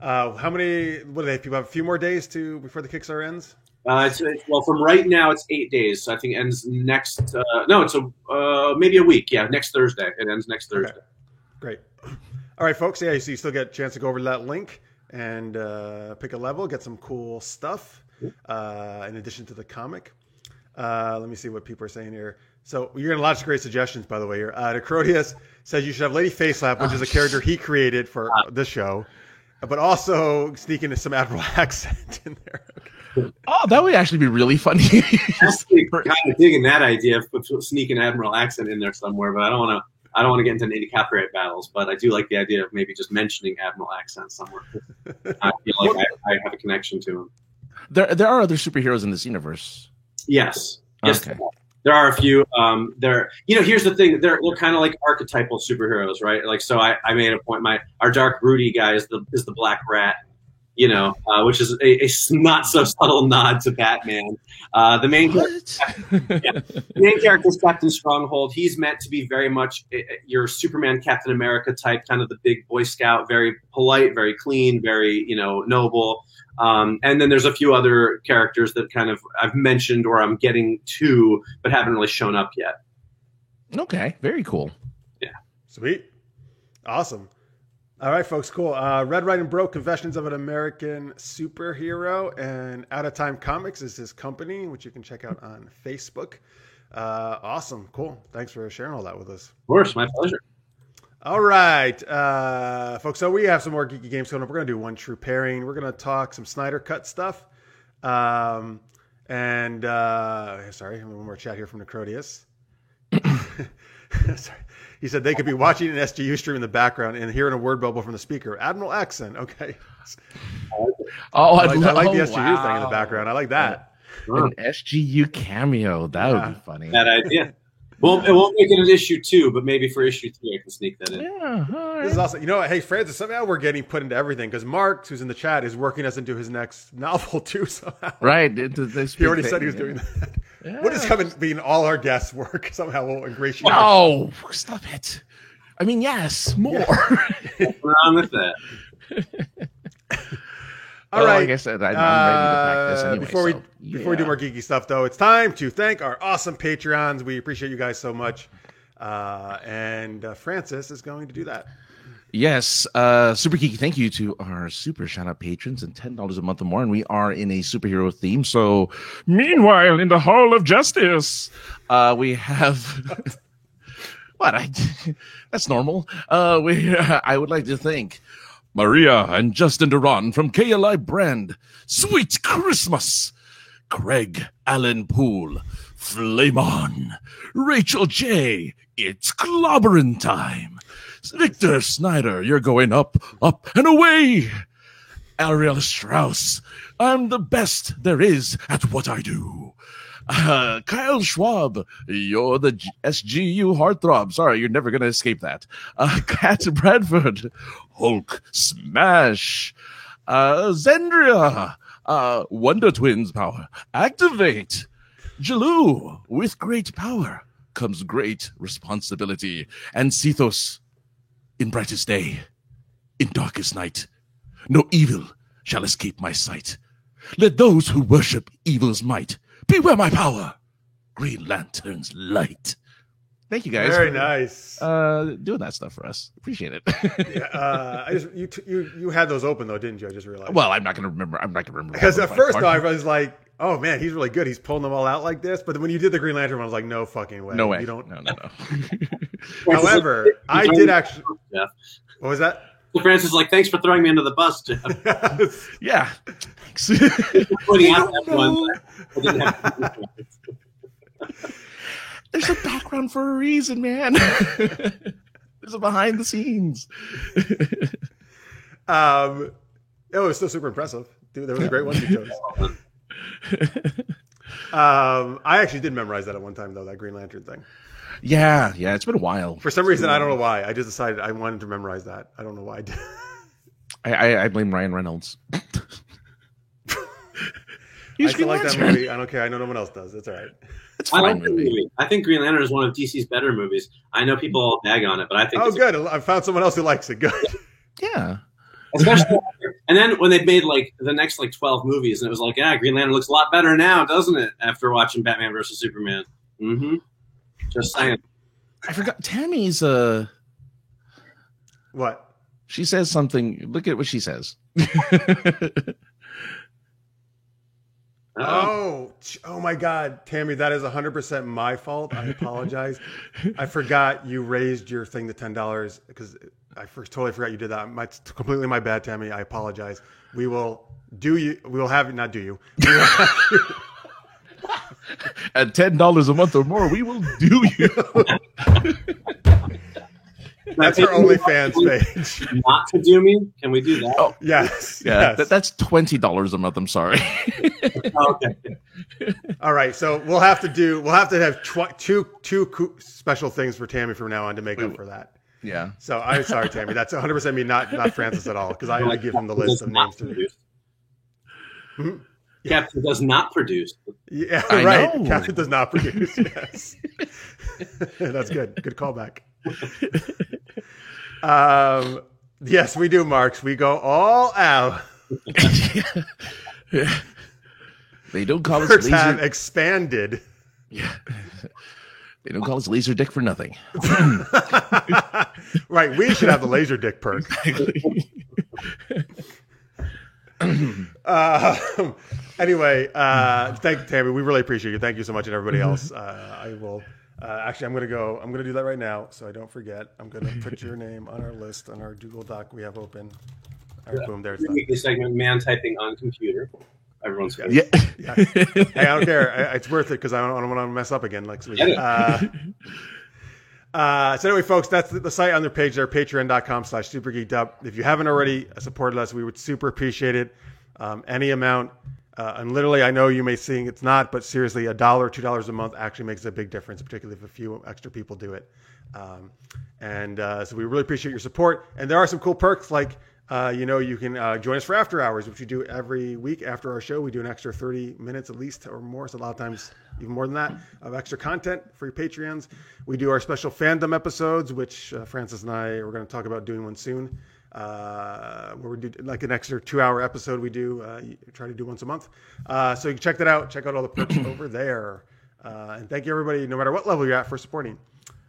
Speaker 1: How many? What do they? People have a few more days before the Kickstarter ends.
Speaker 3: Well, from right now it's 8 days. So I think it ends next. It's maybe a week. Yeah, next Thursday. It ends next Thursday.
Speaker 1: Okay. Great. All right, folks. Yeah, so you still get a chance to go over to that link and pick a level, get some cool stuff in addition to the comic. Let me see what people are saying here. So you're getting lots of great suggestions, by the way. Here, Necrodius says you should have Lady Facelap, which is a character he created for this show, but also sneak into some Admiral accent in there. Okay.
Speaker 2: Oh, that would actually be really funny.
Speaker 3: Actually, kind of digging that idea of sneaking Admiral accent in there somewhere, but I don't want to get into any copyright battles, but I do like the idea of maybe just mentioning Admiral accent somewhere. I feel like I have a connection to him.
Speaker 2: There are other superheroes in this universe.
Speaker 3: Yes.
Speaker 2: Okay.
Speaker 3: There are a few. Here's the thing. They're kind of like archetypal superheroes, right? Like, so I made a point. Our Dark Broody guy is the Black Rat. which is a not so subtle nod to Batman. The main character is Captain Stronghold. He's meant to be very much your Superman, Captain America type, kind of the big Boy Scout, very polite, very clean, very noble. And then there's a few other characters that kind of I've mentioned or I'm getting to, but haven't really shown up yet.
Speaker 2: Okay, very cool.
Speaker 3: Yeah,
Speaker 1: sweet, awesome. All right, folks, cool. Red, White, and Broke, Confessions of an American Superhero, and Out of Time Comics is his company, which you can check out on Facebook. Awesome, cool. Thanks for sharing all that with us.
Speaker 3: Of course, my pleasure.
Speaker 1: All right, folks, so we have some more geeky games coming up. We're going to do one true pairing. We're going to talk some Snyder Cut stuff. Sorry, one more chat here from Necrodius. Sorry. He said they could be watching an SGU stream in the background and hearing a word bubble from the speaker. Admiral Axon. Okay.
Speaker 2: Oh,
Speaker 1: I like the SGU thing in the background. I like that.
Speaker 2: An SGU cameo. That would be funny.
Speaker 3: That idea. Well, it won't make it an issue 2, but maybe for issue 3 I can sneak that in.
Speaker 2: Yeah. Right.
Speaker 1: This is awesome. You know what? Hey, Francis, somehow we're getting put into everything because Mark, who's in the chat, is working us into his next novel too. Somehow.
Speaker 2: Right. Into this
Speaker 1: he already said he was doing that.
Speaker 2: Yeah.
Speaker 1: What is coming being all our guests' work? Somehow we'll ingratiate.
Speaker 2: No, stop it. I mean, yes, more.
Speaker 3: What's wrong with that?
Speaker 1: All right.
Speaker 2: Like I said, I'm ready to practice anyway.
Speaker 1: Before we do more geeky stuff, though, it's time to thank our awesome Patreons. We appreciate you guys so much. And Francis is going to do that.
Speaker 2: Yes, Super Geeky, thank you to our super shout-out patrons and $10 a month or more, and we are in a superhero theme. So, meanwhile, in the Hall of Justice, we have... That's normal. I would like to thank Maria and Justin Duran from KLI Brand, Sweet Christmas, Craig Allen Poole, Flame On, Rachel J, It's Clobbering Time, Victor Snyder, you're going up, up, and away. Ariel Strauss, I'm the best there is at what I do. Kyle Schwab, you're the SGU heartthrob. Sorry, you're never going to escape that. Kat Bradford, Hulk Smash, Zendria, Wonder Twins power, activate. Jaloo, with great power comes great responsibility. And Cethos, in brightest day, in darkest night, no evil shall escape my sight. Let those who worship evil's might beware my power, Green Lantern's light. Thank you guys.
Speaker 1: Very nice.
Speaker 2: Doing that stuff for us. Appreciate it.
Speaker 1: Yeah, you had those open though, didn't you? I just realized.
Speaker 2: Well, I'm not gonna remember
Speaker 1: because at first though, I was like, "Oh man, he's really good. He's pulling them all out like this." But when you did the Green Lantern, I was like, "No fucking way.
Speaker 2: No way.
Speaker 1: You don't."
Speaker 2: No.
Speaker 1: However, I did actually.
Speaker 3: Jeff.
Speaker 1: What was that?
Speaker 3: Francis is like, "Thanks for throwing me under the bus, Jeff."
Speaker 2: Yeah. Thanks.
Speaker 3: Pointing out that one. I didn't have
Speaker 2: There's a background for a reason, man. There's a behind the scenes.
Speaker 1: It was still super impressive. Dude, there was a great one you chose. I actually did memorize that at one time, though, that Green Lantern thing.
Speaker 2: Yeah, it's been a while.
Speaker 1: For some reason, I don't know why. I just decided I wanted to memorize that. I don't know why I did.
Speaker 2: I blame Ryan Reynolds.
Speaker 1: I still like that movie. I don't care. I know no one else does. That's all right.
Speaker 2: It's a fine
Speaker 3: movie. I think Green Lantern is one of DC's better movies. I know people all bag on it, but I think
Speaker 1: good. I found someone else who likes it. Good.
Speaker 2: Yeah.
Speaker 3: Especially, and then when they made like the next 12 movies, and it was like, yeah, Green Lantern looks a lot better now, doesn't it? After watching Batman versus Superman. Mm-hmm. Just saying.
Speaker 2: I forgot. Tammy's
Speaker 1: What?
Speaker 2: She says something. Look at what she says.
Speaker 1: Oh my God, Tammy, that is 100% my fault. I apologize. I forgot you raised your thing to $10 because I totally forgot you did that. It's completely my bad, Tammy. I apologize. We will do you. We will have not do you.
Speaker 2: At $10 a month or more, we will do you.
Speaker 1: That's our OnlyFans page.
Speaker 3: Not to do me? Can we do that?
Speaker 1: Oh, yes.
Speaker 2: Yeah,
Speaker 1: yes.
Speaker 2: That's $20 a month. I'm sorry.
Speaker 3: Okay.
Speaker 1: All right, so we'll have to have two special things for Tammy from now on to make up for that.
Speaker 2: Yeah.
Speaker 1: So I'm sorry, Tammy. That's 100% me, not Francis at all, because I give him the list of names to read. Mhm.
Speaker 3: Captain does not produce.
Speaker 1: Yeah,
Speaker 2: I
Speaker 1: right.
Speaker 2: know.
Speaker 1: Captain does not produce. Yes, that's good. Good callback. Yes, we do, Marks. We go all out.
Speaker 2: They don't call us
Speaker 1: Perks have
Speaker 2: laser.
Speaker 1: expanded.
Speaker 2: Yeah. They don't call us laser dick for nothing.
Speaker 1: Right, we should have the laser dick perk. Anyway, thank you, Tammy. We really appreciate you. Thank you so much, and everybody else. I will. Actually, I'm going to go. I'm going to do that right now, so I don't forget. I'm going to put your name on our list on our Google Doc we have open. All right, boom, there's that.
Speaker 3: Weekly segment, man typing on computer. Everyone's got
Speaker 2: Yeah.
Speaker 1: Yeah. Hey, I don't care. It's worth it because I don't want to mess up again next week. So anyway, folks, that's the site on their page there, patreon.com/supergeekedup. If you haven't already supported us, we would super appreciate it. Any amount. And literally, I know you may think it's not, but seriously, $1 or $2 a month actually makes a big difference, particularly if a few extra people do it. So we really appreciate your support. And there are some cool perks like, you can join us for After Hours, which we do every week after our show. We do an extra 30 minutes at least or more. So a lot of times even more than that of extra content for your Patreons. We do our special fandom episodes, which Francis and I are going to talk about doing one soon. Where we do like an extra 2-hour episode we do, try to do once a month. So you can check that out. Check out all the perks over there. And thank you everybody, no matter what level you're at, for supporting.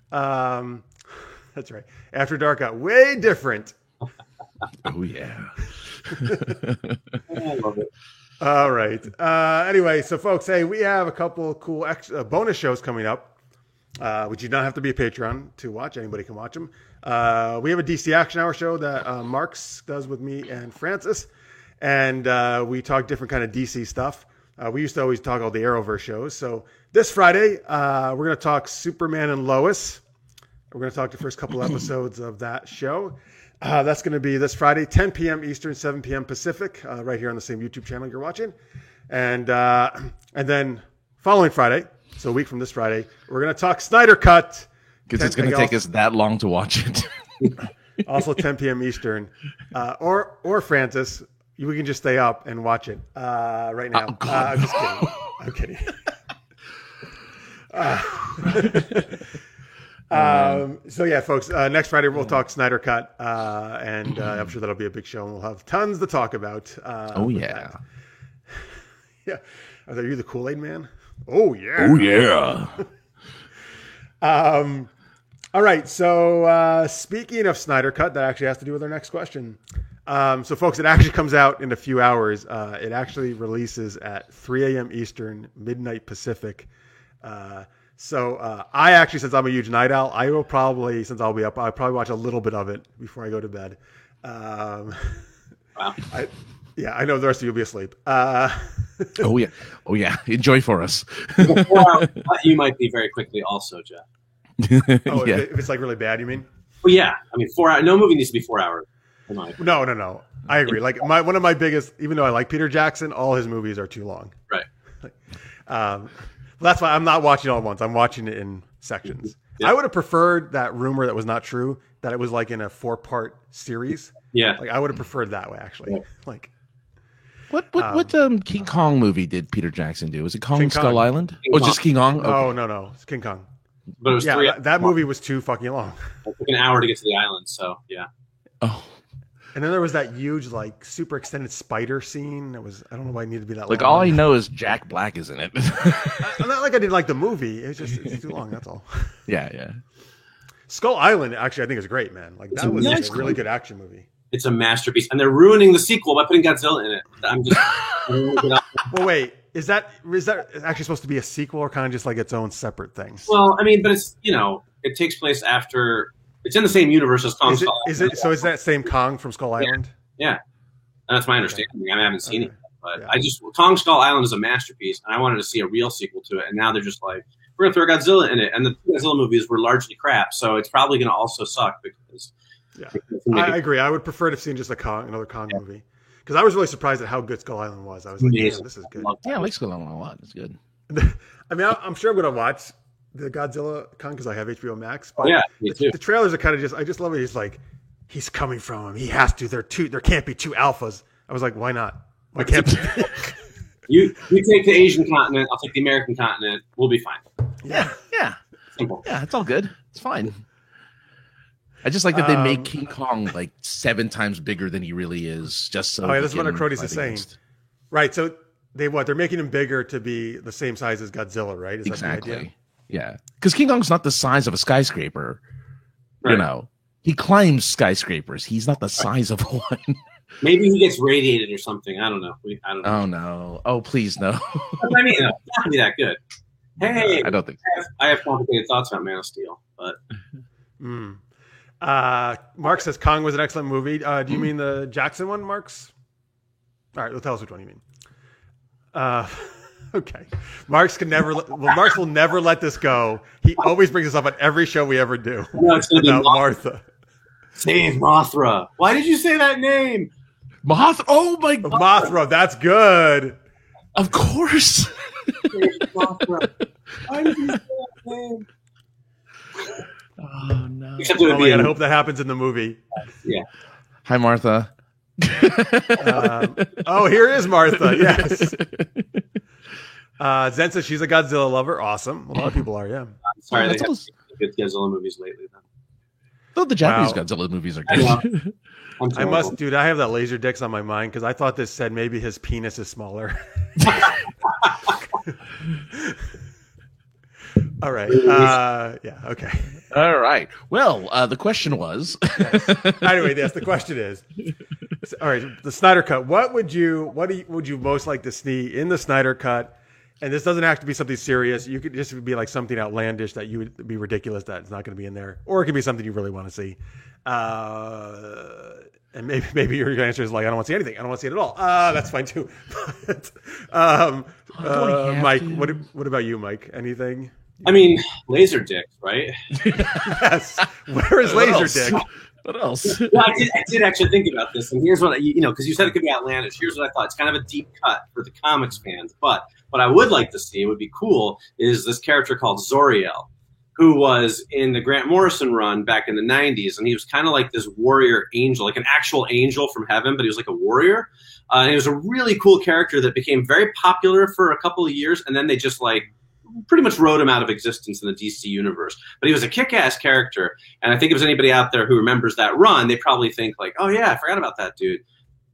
Speaker 1: That's right. After Dark got way different.
Speaker 2: Oh, yeah.
Speaker 3: I love it.
Speaker 1: All right. Anyway, so folks, hey, we have a couple of cool bonus shows coming up, which you don't have to be a Patreon to watch. Anybody can watch them. We have a DC Action Hour show that Marks does with me and Francis, and we talk different kind of DC stuff. We used to always talk all the Arrowverse shows. So this Friday, we're going to talk Superman and Lois. We're going to talk the first couple episodes of that show. That's going to be this Friday, 10 p.m. Eastern, 7 p.m. Pacific, right here on the same YouTube channel you're watching. And then following Friday, so a week from this Friday, we're going to talk Snyder Cut.
Speaker 2: Because it's going to take us that long to watch it.
Speaker 1: Also 10 p.m. Eastern. Or Francis, we can just stay up and watch it right now. I'm just kidding. So yeah, folks, next Friday we'll talk Snyder Cut, and I'm sure that'll be a big show, and we'll have tons to talk about.
Speaker 2: Oh yeah,
Speaker 1: yeah. Are you the Kool-Aid man? Oh yeah.
Speaker 2: Oh yeah.
Speaker 1: All right. So speaking of Snyder Cut, that actually has to do with our next question. So folks, it actually comes out in a few hours. It actually releases at 3 a.m. Eastern, midnight Pacific. So I actually, since I'm a huge night owl, I will probably, since I'll be up, I'll probably watch a little bit of it before I go to bed.
Speaker 3: Wow.
Speaker 1: I know the rest of you will be asleep.
Speaker 2: Oh yeah. Enjoy for us.
Speaker 3: You might be very quickly also, Jeff.
Speaker 1: Oh,
Speaker 2: Yeah.
Speaker 1: if it's like really bad, you mean?
Speaker 3: Well, yeah. I mean, 4 hours. No movie needs to be 4 hours. Come on.
Speaker 1: No. I agree. Like one of my biggest, even though I like Peter Jackson, all his movies are too long.
Speaker 3: Right.
Speaker 1: That's why I'm not watching it all at once. I'm watching it in sections.
Speaker 3: Yeah.
Speaker 1: I would have preferred that rumor that was not true, that it was like in a 4-part series.
Speaker 3: Yeah.
Speaker 1: Like I would have preferred that way, actually.
Speaker 3: Yeah.
Speaker 1: Like
Speaker 2: What King Kong movie did Peter Jackson do? Was it Kong
Speaker 1: King
Speaker 2: Skull
Speaker 1: Kong.
Speaker 2: Island?
Speaker 3: King
Speaker 2: Or
Speaker 3: Kong.
Speaker 2: just King Kong? Okay.
Speaker 1: no, it's King Kong.
Speaker 3: But it was
Speaker 1: Yeah,
Speaker 3: 3
Speaker 1: that movie was too fucking long.
Speaker 3: It took an hour to get to the island, so yeah.
Speaker 2: Oh,
Speaker 1: And then there was that huge, like, super extended spider scene. That was, I don't know why it needed to be that
Speaker 2: like
Speaker 1: long.
Speaker 2: all I know is Jack Black is in it.
Speaker 1: I'm not like I didn't like the movie. It's too long. That's all.
Speaker 2: yeah.
Speaker 1: Skull Island, actually, I think is great, man. Like that was
Speaker 3: nice
Speaker 1: a really good action movie.
Speaker 3: It's a masterpiece, and they're ruining the sequel by putting Godzilla in it. I'm just.
Speaker 1: Well, wait, is that actually supposed to be a sequel or kind of just like its own separate thing?
Speaker 3: Well, I mean, but it's it takes place after. It's in the same universe as Kong Skull Island.
Speaker 1: So is that same Kong from Skull Island?
Speaker 3: Yeah, that's my understanding. I haven't seen it, but
Speaker 1: Yeah.
Speaker 3: Kong Skull Island is a masterpiece, and I wanted to see a real sequel to it. And now they're just like, we're gonna throw Godzilla in it, and the Godzilla movies were largely crap, so it's probably gonna also suck because.
Speaker 1: Yeah, I agree. I would prefer to have seen just another Kong movie, because I was really surprised at how good Skull Island was. I was like, yeah, this is good.
Speaker 2: Yeah, I like Skull Island a lot. It's good.
Speaker 1: I mean, I'm sure I'm going to watch the Godzilla Kong because I have HBO Max. But
Speaker 3: Yeah, me too.
Speaker 1: the trailers are kind of I just love it. He's like, he's coming from him. He has to. There can't be two alphas. I was like, why not? Why can't
Speaker 3: you take the Asian continent, I'll take the American continent. We'll be fine.
Speaker 2: Yeah.
Speaker 3: Simple.
Speaker 2: Yeah, it's all good. It's fine. I just like that they make King Kong like 7 times bigger than he really is, just so.
Speaker 1: Oh, yeah, that's what Acrotis is saying. Right. So they're making him bigger to be the same size as Godzilla, right? Is
Speaker 2: exactly.
Speaker 1: That the idea?
Speaker 2: Yeah, because King Kong's not the size of a skyscraper. Right. You know, he climbs skyscrapers. He's not the size of one.
Speaker 3: Maybe he gets radiated or something. I don't know. I don't know.
Speaker 2: Oh no! Oh please no!
Speaker 3: I mean, no, it's not gonna be that good. Hey,
Speaker 2: I don't think
Speaker 3: I have complicated thoughts about Man of Steel, but.
Speaker 1: Mark says Kong was an excellent movie. Do you mean the Jackson one, Marks? All right, well, tell us which one you mean. Okay. Marks will never let this go. He always brings this up on every show we ever do.
Speaker 3: No, it's about
Speaker 1: Martha.
Speaker 3: Save Mothra. Why did you say that name?
Speaker 2: Mothra. Oh my God.
Speaker 1: Mothra. That's good.
Speaker 2: Of course.
Speaker 3: Save Mothra. Why did you say that name?
Speaker 2: Oh no!
Speaker 1: Oh my God, I hope that happens in the movie.
Speaker 3: Yeah.
Speaker 2: Hi, Martha.
Speaker 1: Oh, here is Martha. Yes. Zen says she's a Godzilla lover. Awesome. A lot of people are. Yeah.
Speaker 3: I'm sorry, they have good Godzilla movies lately. Then.
Speaker 2: Though the Japanese Godzilla movies are good.
Speaker 1: I must, dude. I have that laser dicks on my mind because I thought this said maybe his penis is smaller. All right. Yeah. Okay.
Speaker 2: All right. Well, the question was.
Speaker 1: Anyway, yes. The question is. All right. The Snyder Cut. What would you most like to see in the Snyder Cut? And this doesn't have to be something serious. You could just be like something outlandish that you would be ridiculous that it's not going to be in there, or it could be something you really want to see. And maybe your answer is like, I don't want to see anything. I don't want to see it at all. That's fine too. Mike, what about you, Mike? Anything?
Speaker 3: I mean, laser dicks, right?
Speaker 1: Yes. Where is laser dick?
Speaker 2: What else?
Speaker 3: Well, I did actually think about this, and here's what because you said it could be outlandish. Here's what I thought: it's kind of a deep cut for the comics fans. But what I would like to see, would be cool, is this character called Zoriel, who was in the Grant Morrison run back in the '90s, and he was kind of like this warrior angel, like an actual angel from heaven, but he was like a warrior. And he was a really cool character that became very popular for a couple of years, and then they just like pretty much wrote him out of existence in the DC universe. But he was a kick-ass character, and I think if there's anybody out there who remembers that run, they probably think like, oh yeah, I forgot about that dude.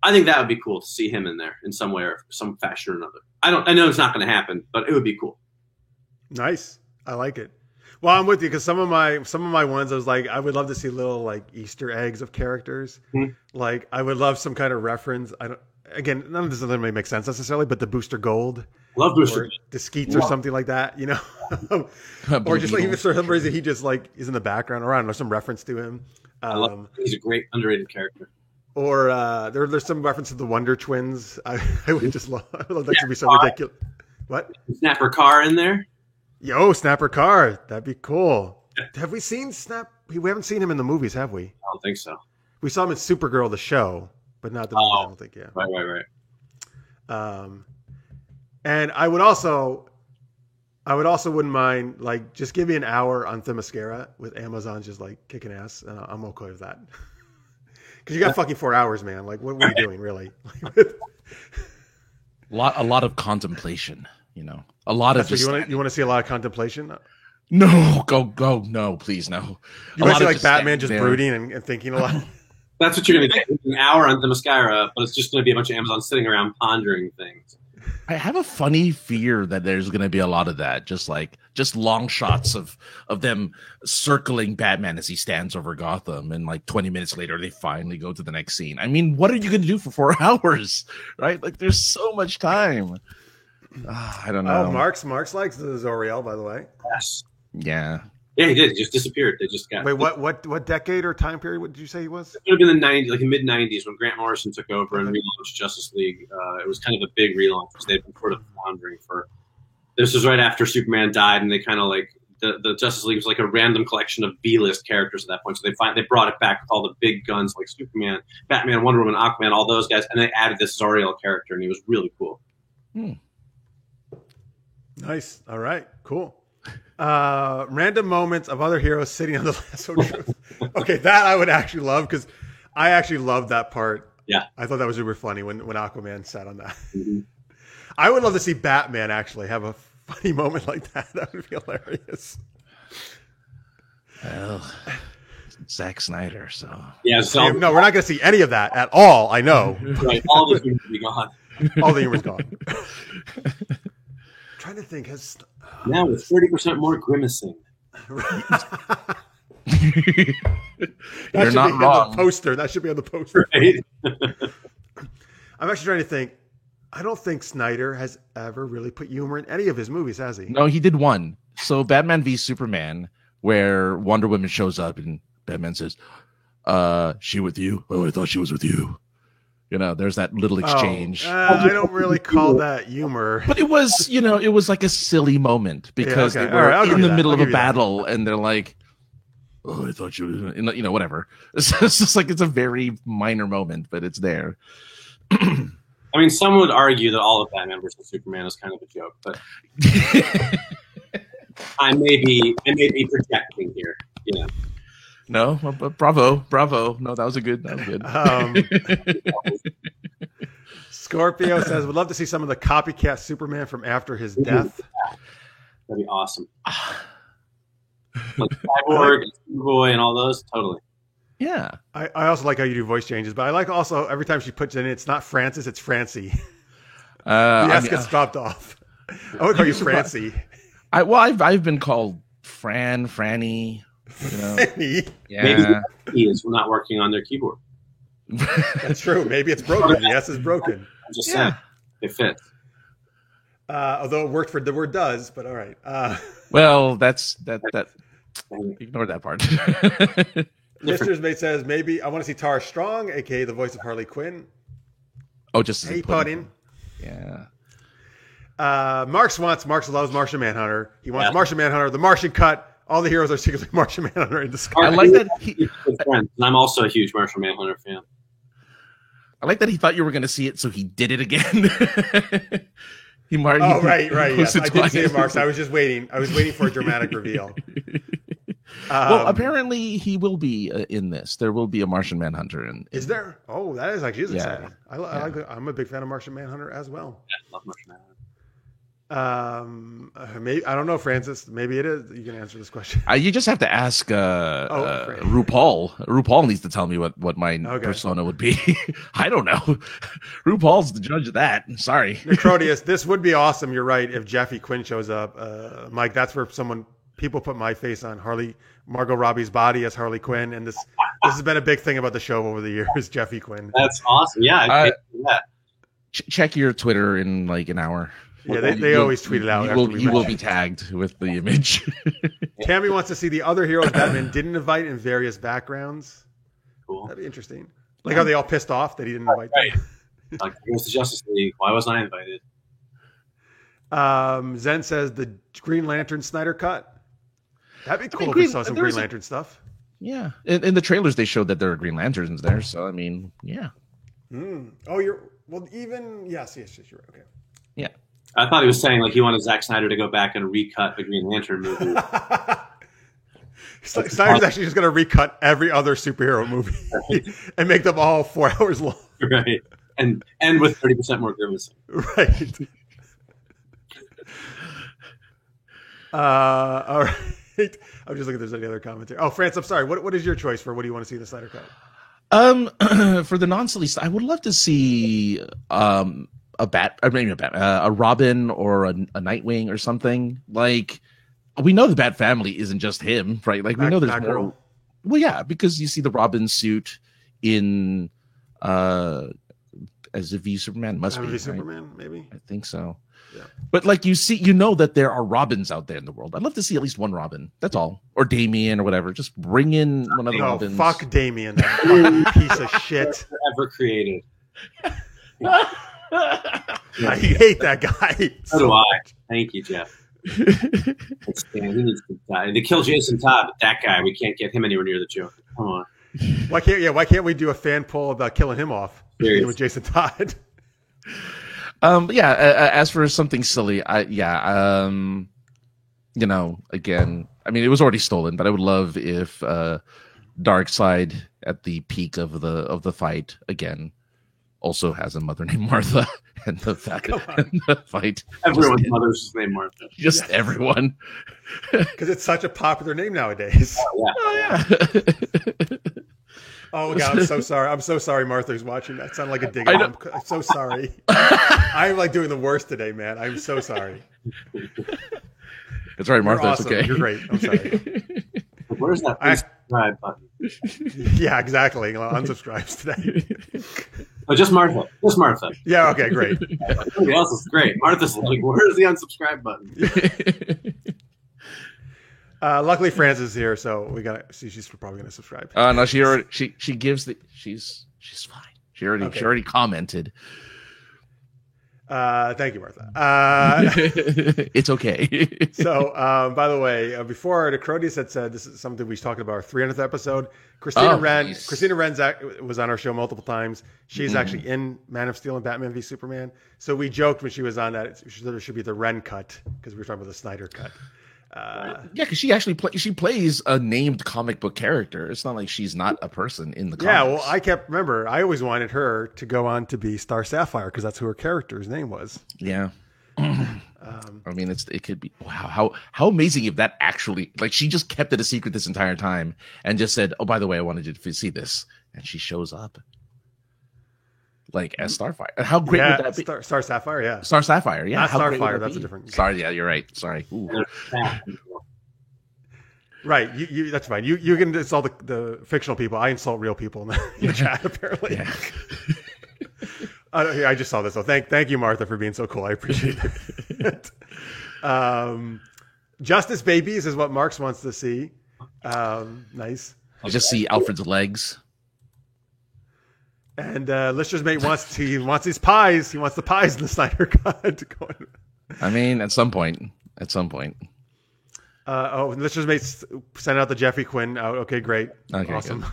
Speaker 3: I think that would be cool to see him in there in some way or some fashion or another. I know it's not going to happen, but it would be cool.
Speaker 1: Nice. I like it. Well, I'm with you because some of my ones I was like, I would love to see little like Easter eggs of characters. Mm-hmm. Like I would love some kind of reference. Again, none of this doesn't really make sense necessarily, but the Booster Gold.
Speaker 3: Love Booster.
Speaker 1: Or the Skeets or something like that, or just like even for some reason he just like is in the background, or I don't know, some reference to him.
Speaker 3: I love him. He's a great underrated character.
Speaker 1: Or there's some reference to the Wonder Twins. I would just love. I would love that to be so ridiculous. What?
Speaker 3: Snapper Carr in there?
Speaker 1: Yo, Snapper Carr. That'd be cool. Have we seen Snap? We haven't seen him in the movies, have we?
Speaker 3: I don't think so.
Speaker 1: We saw him in Supergirl, the show, but not the movie. I don't think. Yeah.
Speaker 3: Right.
Speaker 1: And I would also wouldn't mind like just give me an hour on Themyscira with Amazon just like kicking ass, and I'm okay with that. Because you got fucking 4 hours, man. Like, what are you doing, really?
Speaker 2: A lot of contemplation. A lot of.
Speaker 1: Just you want to see a lot of contemplation?
Speaker 2: No, go, no, please, no.
Speaker 1: You want to see like Batman just brooding and thinking a lot.
Speaker 3: That's what you're going to get. An hour on Themyscira, but it's just going to be a bunch of Amazon sitting around pondering things.
Speaker 2: I have a funny fear that there's going to be a lot of that, just long shots of them circling Batman as he stands over Gotham, and like 20 minutes later they finally go to the next scene. I mean, what are you going to do for 4 hours, right? Like, there's so much time. I don't know.
Speaker 1: Oh, Marks likes the Zoriel, by the way.
Speaker 3: Yes.
Speaker 2: Yeah.
Speaker 3: Yeah, he did. He just disappeared. They just got.
Speaker 1: Wait, what decade or time period? What did you say he was?
Speaker 3: It would have been the '90s, like the mid '90s, when Grant Morrison took over and relaunched Justice League. It was kind of a big relaunch because they'd been sort of floundering for. This was right after Superman died, and they kind of like the Justice League was like a random collection of B-list characters at that point. So they brought it back with all the big guns like Superman, Batman, Wonder Woman, Aquaman, all those guys, and they added this Zoriel character, and he was really cool.
Speaker 1: Nice. All right. Cool. Random moments of other heroes sitting on the lasso truth. Okay, that I would actually love because I actually love that part
Speaker 3: Yeah.
Speaker 1: I thought that was super funny when Aquaman sat on that.
Speaker 3: Mm-hmm.
Speaker 1: I would love to see Batman actually have a funny moment like that. That would be hilarious.
Speaker 2: Well, Zack Snyder, so
Speaker 3: Yeah. So
Speaker 1: No, we're not going to see any of that at all. I know.
Speaker 3: right, all the humor will be gone.
Speaker 1: All the humor's gone. Trying to think.
Speaker 3: Now with 30% more grimacing.
Speaker 1: That
Speaker 2: you're
Speaker 1: should
Speaker 2: not
Speaker 1: be
Speaker 2: wrong.
Speaker 1: on the poster. That should be on the poster.
Speaker 3: Right?
Speaker 1: I'm actually trying to think. I don't think Snyder has ever really put humor in any of his movies, has he?
Speaker 2: No, he did one. So Batman v Superman, where Wonder Woman shows up and Batman says, she with you? Oh, I thought she was with you. You know, there's that little exchange.
Speaker 1: I don't really call that humor.
Speaker 2: But it was, it was like a silly moment because
Speaker 1: okay.
Speaker 2: they were
Speaker 1: All right, I'll give
Speaker 2: in
Speaker 1: you
Speaker 2: the
Speaker 1: that.
Speaker 2: middle
Speaker 1: I'll
Speaker 2: of a
Speaker 1: give you that.
Speaker 2: battle and they're like, oh, I thought you were, whatever. It's just like, it's a very minor moment, but it's there.
Speaker 3: I mean, some would argue that all of Batman versus Superman is kind of a joke, but I may be projecting here.
Speaker 2: No, but bravo. No, that was good.
Speaker 1: Scorpio says, would love to see some of the copycat Superman from after his death.
Speaker 3: That'd be awesome. Like Cyborg and Superboy and all those, totally.
Speaker 2: Yeah.
Speaker 1: I also like how you do voice changes, but I like also every time she puts it in, it's not Francis, it's Francie. The S gets dropped off. I would call you Francie.
Speaker 2: I've been called Franny. Yeah.
Speaker 3: Maybe he is not working on their keyboard.
Speaker 1: That's true. Maybe it's broken. The S is broken.
Speaker 3: I'm just saying, it fits.
Speaker 1: Although it worked for the word does, but all right.
Speaker 2: Well, that's that. Ignore that part.
Speaker 1: Mister's Mate says, maybe I want to see Tara Strong, aka the voice of Harley Quinn.
Speaker 2: Oh, just
Speaker 1: Hey, Puddin.
Speaker 2: Yeah.
Speaker 1: Marx loves Martian Manhunter. He wants Martian Manhunter, the Martian cut. All the heroes are secretly Martian Manhunter in disguise.
Speaker 2: I like that.
Speaker 3: And I'm also a huge Martian Manhunter fan.
Speaker 2: I like that he thought you were going to see it, so he did it again.
Speaker 1: Right. Yes. I did see it, Marx. I was just waiting. I was waiting for a dramatic reveal.
Speaker 2: Well, apparently he will be in this. There will be a Martian Manhunter.
Speaker 1: Is there? Oh, that is actually exciting.
Speaker 2: Yeah.
Speaker 1: I'm a big fan of Martian Manhunter as well.
Speaker 3: Yeah, I love Martian Manhunter.
Speaker 1: Maybe I don't know, Francis. Maybe it is. You can answer this question.
Speaker 2: You just have to ask RuPaul. RuPaul needs to tell me what my persona would be. I don't know. RuPaul's the judge of that. Sorry.
Speaker 1: Necrodius, this would be awesome. You're right. If Jeffy Quinn shows up, Mike, that's where people put my face on Margot Robbie's body as Harley Quinn, and this has been a big thing about the show over the years. Jeffy Quinn.
Speaker 3: That's awesome. Yeah.
Speaker 2: Check your Twitter in like an hour.
Speaker 1: Yeah, they always tweet it out.
Speaker 2: You will be tagged with the image.
Speaker 1: Tammy wants to see the other heroes Batman didn't invite in various backgrounds.
Speaker 3: Cool.
Speaker 1: That'd be interesting. Like how they all pissed off that he didn't invite them.
Speaker 3: Like, here's the Justice League. Why wasn't I invited?
Speaker 1: Zen says the Green Lantern Snyder cut. That'd be cool if
Speaker 2: Green-
Speaker 1: we saw some Green Lantern stuff.
Speaker 2: Yeah. In the trailers, they showed that there are Green Lanterns there. So, I mean, yeah.
Speaker 1: Oh, yes, you're right. Okay.
Speaker 2: Yeah.
Speaker 3: I thought he was saying like he wanted Zack Snyder to go back and recut the Green Lantern movie.
Speaker 1: Snyder's actually just going to recut every other superhero movie and make them all 4 hours long.
Speaker 3: Right. And with 30% more grimacing.
Speaker 1: Right. All right. I'm just looking if there's any other commentary. Oh, France, I'm sorry. What is your choice for what do you want to see in the Snyder cut?
Speaker 2: For the non-silly stuff, I would love to see a Robin or a Nightwing or something. Like, we know the Bat Family isn't just him, right? Like, we know there's more. Well, yeah, because you see the Robin suit in as a V Superman must be right?
Speaker 1: Superman, maybe.
Speaker 2: I think so.
Speaker 1: Yeah.
Speaker 2: But like you know that there are Robins out there in the world. I'd love to see at least one Robin. That's all, or Damien or whatever. Just bring in one of the Robins.
Speaker 1: Fuck Damien, that fucking piece of shit
Speaker 3: Ever created.
Speaker 1: I hate that guy.
Speaker 3: So do I. Thank you, Jeff. He needs to die. They kill Jason Todd, but that guy, we can't get him anywhere near the joke. Come on.
Speaker 1: Why can't we do a fan poll about killing him off with Jason Todd?
Speaker 2: As for something silly, again, I mean, it was already stolen, but I would love if Darkseid at the peak of the fight again also has a mother named Martha, and the fact and the fight.
Speaker 3: Everyone's mother's named Martha.
Speaker 2: Just everyone.
Speaker 1: Because it's such a popular name nowadays.
Speaker 3: Oh, yeah.
Speaker 1: Oh God, I'm so sorry. I'm so sorry Martha's watching that. Sounded like a dig. I'm so sorry. I'm like doing the worst today, man. I'm so sorry.
Speaker 2: It's right, Martha.
Speaker 1: You're awesome.
Speaker 2: It's okay.
Speaker 1: You're great. I'm sorry.
Speaker 3: Where's that subscribe button?
Speaker 1: Yeah, exactly. Unsubscribes today.
Speaker 3: Oh, just Martha. Just Martha.
Speaker 1: Yeah, okay, great.
Speaker 3: Everybody else is great. Martha's like, where's the unsubscribe button?
Speaker 1: Luckily Frances is here, so we gotta see. She's probably gonna subscribe.
Speaker 2: No, she already she gives the she's fine. She already commented.
Speaker 1: Thank you, Martha.
Speaker 2: It's okay.
Speaker 1: So, by the way, before Necrodius had said this is something we talked about our 300th episode. Christina Wren was on our show multiple times. She's actually in Man of Steel and Batman v Superman. So we joked when she was on that there should be the Wren cut because we were talking about the Snyder cut.
Speaker 2: Yeah, because she actually plays a named comic book character. It's not like she's not a person in the comics.
Speaker 1: Yeah, well, I always wanted her to go on to be Star Sapphire because that's who her character's name was.
Speaker 2: Yeah. I mean, it could be wow. How amazing if that actually she just kept it a secret this entire time and just said, "Oh, by the way, I wanted you to see this," and she shows up as Starfire. How great would that be?
Speaker 1: Star Sapphire, yeah.
Speaker 2: Star Sapphire, yeah.
Speaker 1: Not Starfire, that's a different.
Speaker 2: Sorry, yeah, you're right. Sorry.
Speaker 1: Right, you that's fine. You can insult the fictional people. I insult real people in the chat apparently.
Speaker 2: Yeah.
Speaker 1: I just saw this. So thank you, Martha, for being so cool. I appreciate it. Justice Babies is what Marks wants to see. Nice.
Speaker 2: I just see Alfred's legs.
Speaker 1: And Lister's mate wants these pies. He wants the pies in the Snyder Cut.
Speaker 2: I mean, at some point.
Speaker 1: Lister's mate sent out the Jeffrey Quinn out. Okay, great.
Speaker 2: Okay,
Speaker 1: awesome.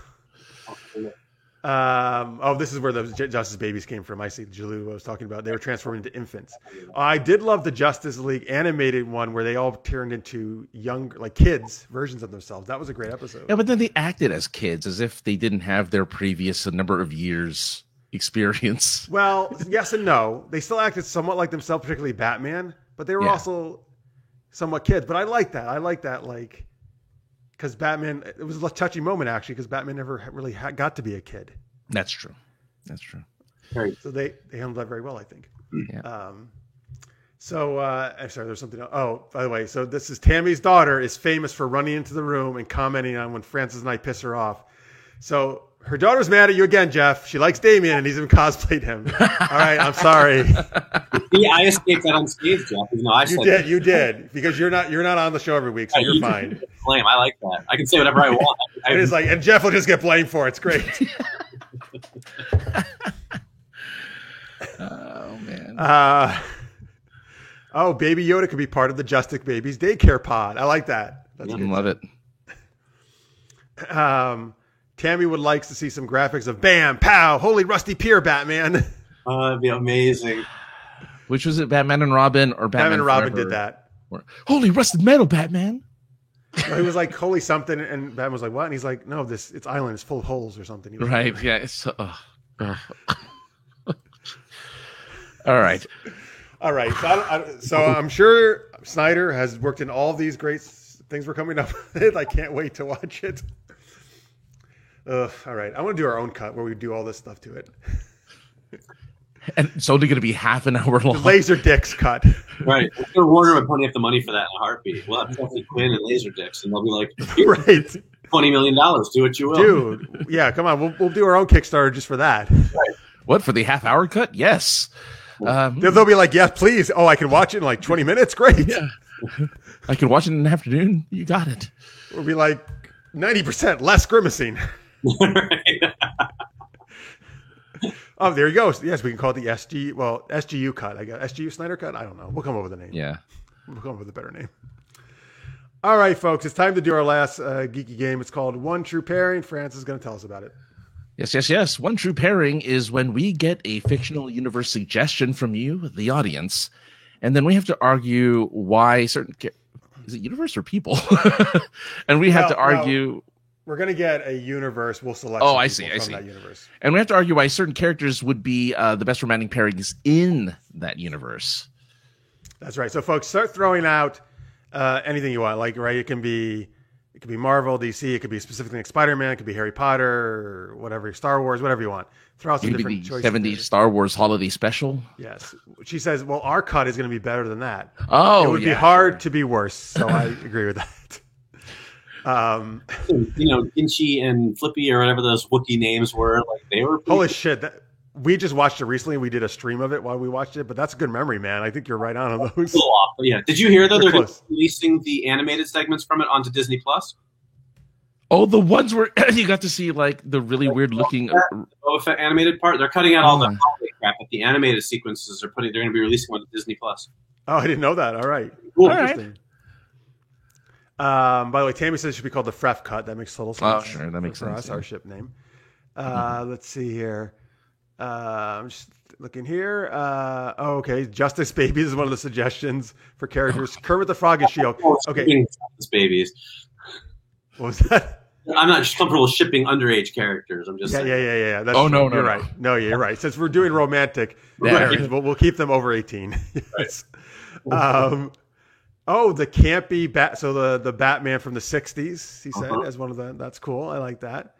Speaker 1: This is where the Justice Babies came from. I see Jalou was talking about. They were transformed into infants. I did love the Justice League animated one where they all turned into young, kids versions of themselves. That was a great episode.
Speaker 2: Yeah, but then they acted as kids, as if they didn't have their previous number of years experience.
Speaker 1: Well, yes and no. They still acted somewhat like themselves, particularly Batman, but they were also somewhat kids. But I like that. Because Batman, it was a touchy moment actually, because Batman never really got to be a kid.
Speaker 2: That's true.
Speaker 3: Right.
Speaker 1: So they handled that very well, I think.
Speaker 2: Yeah.
Speaker 1: I'm sorry, there's something else. Oh, by the way, so this is Tammy's daughter is famous for running into the room and commenting on when Francis and I piss her off. So her daughter's mad at you again, Jeff. She likes Damian and he's even cosplayed him. All right, I'm sorry.
Speaker 3: See, I escaped that unscathed, Jeff.
Speaker 1: You did because you're not on the show every week, so you're fine.
Speaker 3: Blame. I like that. I can say whatever I want.
Speaker 1: It's and Jeff will just get blamed for it. It's great.
Speaker 2: Oh man.
Speaker 1: Baby Yoda could be part of the Justice Babies daycare pod. I like that.
Speaker 2: That's good. Love it.
Speaker 1: Tammy would like to see some graphics of bam, pow, holy rusty pier, Batman.
Speaker 3: Oh, that'd be amazing.
Speaker 2: Which was it, Batman and Robin or Batman
Speaker 1: and Robin
Speaker 2: Forever?
Speaker 1: did that.
Speaker 2: Holy rusted metal, Batman.
Speaker 1: He was like, holy something, and Batman was like, what? And he's like, no, it's island is full of holes or something.
Speaker 2: Right, like, yeah. It's, All right.
Speaker 1: So I'm sure Snyder has worked in all these great things we're coming up with. I can't wait to watch it. All right. I want to do our own cut where we do all this stuff to it.
Speaker 2: And it's only going to be half an hour long.
Speaker 1: The laser dicks cut.
Speaker 3: Right. Warner would pony up the money for that in a heartbeat. We'll have Jeffrey Quinn and laser dicks, and they'll be like,
Speaker 1: right.
Speaker 3: $20 million. Do what you will.
Speaker 1: Dude. Yeah, come on. We'll do our own Kickstarter just for that.
Speaker 3: Right.
Speaker 2: What, for the half-hour cut? Yes.
Speaker 1: They'll be like, yes, please. Oh, I can watch it in 20 minutes? Great.
Speaker 2: Yeah. I can watch it in the afternoon. You got it.
Speaker 1: We'll be like 90% less grimacing. Oh, there you go. Yes, we can call it the SGU cut. I got SGU Snyder cut. I don't know. We'll come up with a name.
Speaker 2: Yeah.
Speaker 1: We'll come up with a better name. All right, folks. It's time to do our last geeky game. It's called One True Pairing. Francis is going to tell us about it.
Speaker 2: Yes. One true pairing is when we get a fictional universe suggestion from you, the audience, and then we have to argue why certain... Is it universe or people? And we have to argue
Speaker 1: we're gonna get a universe. We'll select.
Speaker 2: Oh,
Speaker 1: some
Speaker 2: I
Speaker 1: people
Speaker 2: see.
Speaker 1: from that universe.
Speaker 2: And we have to argue why certain characters would be the best romantic pairings in that universe.
Speaker 1: That's right. So, folks, start throwing out anything you want. Like, right, it can be Marvel, DC. It could be specifically like Spider-Man. It could be Harry Potter, or whatever, Star Wars, whatever you want. Throw out some
Speaker 2: Maybe
Speaker 1: different
Speaker 2: the
Speaker 1: choices.
Speaker 2: 70s Star Wars holiday special.
Speaker 1: Yes. She says, well, our cut is going to be better than that.
Speaker 2: Oh,
Speaker 1: it would be hard to be worse. So I agree with that.
Speaker 3: Inchi and Flippy or whatever those Wookiee names were, like they were.
Speaker 1: Holy shit. We just watched it recently. We did a stream of it while we watched it, but that's a good memory, man. I think you're right on those.
Speaker 3: A little off, but yeah. Did you hear though? They're
Speaker 1: close.
Speaker 3: releasing the animated segments from it onto Disney Plus.
Speaker 2: Oh, the ones where you got to see like the really weird looking
Speaker 3: Boba Fett animated part. They're cutting out all the holiday crap, but the animated sequences they're going to be releasing on Disney Plus.
Speaker 1: Oh, I didn't know that. All right.
Speaker 3: Cool.
Speaker 1: Interesting. By the way, Tammy says it should be called the Fref Cut. That makes total sense.
Speaker 2: Oh, sure, that makes sense.
Speaker 1: For us, our ship name. Let's see here. I'm just looking here. Okay. Justice Babies is one of the suggestions for characters. Kermit the Frog is She-Hulk. Okay.
Speaker 3: Justice Babies.
Speaker 1: What was that?
Speaker 3: I'm not just comfortable shipping underage characters. I'm just saying.
Speaker 1: Yeah. That's
Speaker 2: no,
Speaker 1: you're right. No, you're right. Since we're doing romantic pairings, we'll keep them over 18. Yes.
Speaker 3: Right.
Speaker 1: The campy so the Batman from the 60s, he said, as one of the. That's cool. I like that.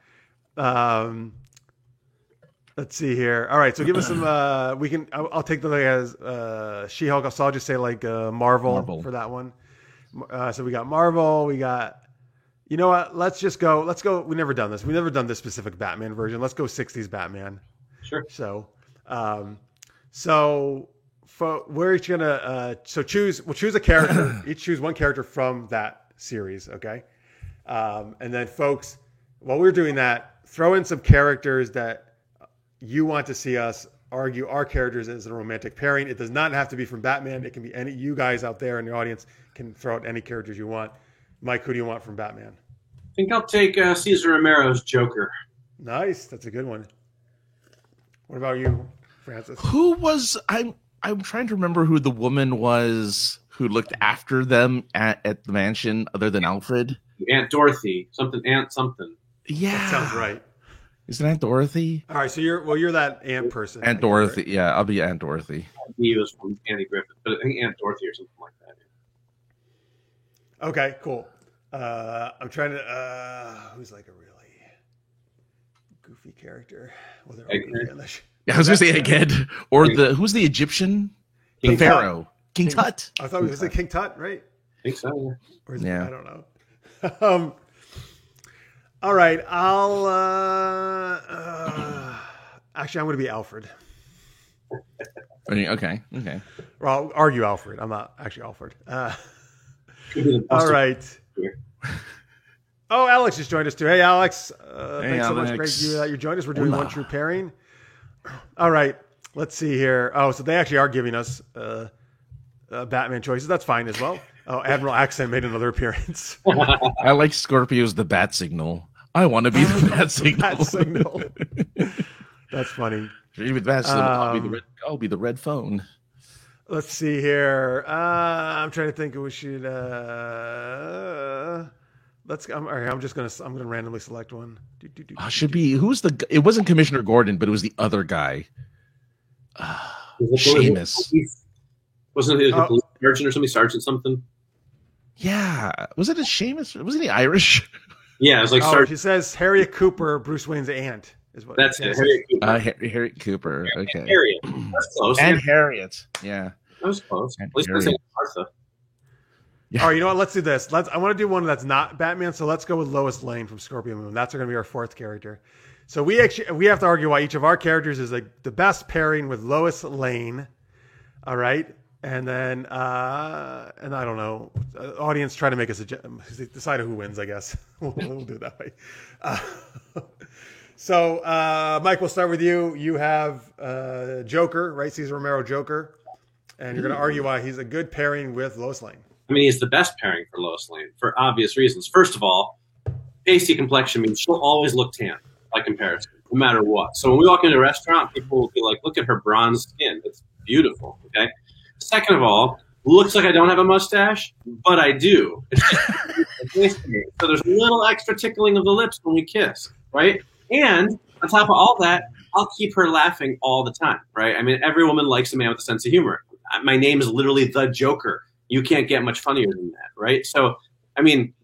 Speaker 1: Let's see here. All right, so give us some. I'll take the as She-Hulk. So I'll just say like Marvel for that one. So we got Marvel. We got. You know what? Let's go. We've never done this. We've never done this specific Batman version. Let's go 60s Batman.
Speaker 3: Sure.
Speaker 1: So, we're each gonna we'll choose a character. Each choose one character from that series. Okay. And then, folks, while we're doing that, throw in some characters that you want to see us argue our characters as a romantic pairing. It does not have to be from Batman. It can be any. You guys out there in the audience can throw out any characters you want. Mike, who do you want from Batman?
Speaker 3: I think I'll take Cesar Romero's Joker.
Speaker 1: Nice. That's a good one. What about you, Francis?
Speaker 2: Who was I'm trying to remember who the woman was who looked after them at the mansion other than Alfred.
Speaker 3: Aunt Dorothy. Aunt something.
Speaker 2: Yeah.
Speaker 1: That sounds right.
Speaker 2: Is it Aunt Dorothy?
Speaker 1: All right, so you're that Aunt person.
Speaker 2: Aunt Dorothy. Right? Yeah, I'll be Aunt Dorothy.
Speaker 3: He was from Andy Griffith, but I think Aunt Dorothy or something like that.
Speaker 1: Okay, cool. I'm trying to. Who's like a really goofy character? Well,
Speaker 2: Yeah, I was gonna say Egghead or who's the Egyptian?
Speaker 3: King
Speaker 2: the Pharaoh.
Speaker 3: Tut.
Speaker 2: King Tut.
Speaker 1: I thought it was King Tut, right?
Speaker 3: I think so.
Speaker 1: Or is
Speaker 2: yeah.
Speaker 1: I don't know. All right, I'll. Actually, I'm going to be Alfred.
Speaker 2: Okay.
Speaker 1: Well, I'll argue Alfred. I'm not actually Alfred. All right. Oh, Alex just joined us too. Hey, Alex. Thanks so much. Great you joined us. We're doing one true pairing. All right. Let's see here. Oh, so they actually are giving us Batman choices. That's fine as well. Oh, Admiral Accent made another appearance.
Speaker 2: I like Scorpio's The Bat Signal. I want to be the Bat Signal.
Speaker 1: Bat Signal. That's funny.
Speaker 2: The Bat Signal. I'll be the red phone.
Speaker 1: Let's see here. I'm trying to think if we should. Let's. All right, I'm gonna randomly select one.
Speaker 2: Should be who's the? It wasn't Commissioner Gordon, but it was the other guy. Seamus.
Speaker 3: Wasn't it a police sergeant or something? Sergeant something.
Speaker 2: Yeah, was it a Seamus? Wasn't he Irish?
Speaker 3: Yeah, it was like.
Speaker 1: She says Harriet Cooper, Bruce Wayne's aunt. Is what
Speaker 3: that's it.
Speaker 2: Harriet Cooper. Okay.
Speaker 3: Harriet. That's close.
Speaker 2: And Harriet. Yeah.
Speaker 3: That was close.
Speaker 2: And
Speaker 3: at least I said Martha.
Speaker 1: Yeah. All right, you know what? Let's do this. I want to do one that's not Batman. So let's go with Lois Lane from Scorpio Moon. That's going to be our fourth character. So we have to argue why each of our characters is the best pairing with Lois Lane. All right, and then and I don't know, audience try to make us decide who wins. I guess we'll do it that way. So, Mike, we'll start with you. You have Joker, right? Cesar Romero Joker. And you're going to argue why he's a good pairing with Lois Lane.
Speaker 3: I mean, he's the best pairing for Lois Lane for obvious reasons. First of all, pasty complexion means she'll always look tan by comparison, no matter what. So when we walk into a restaurant, people will be like, look at her bronze skin. It's beautiful, okay? Second of all, looks like I don't have a mustache, but I do. So there's a little extra tickling of the lips when we kiss, right? And on top of all that, I'll keep her laughing all the time, right? I mean, every woman likes a man with a sense of humor. My name is literally the Joker. You can't get much funnier than that, right? So, I mean,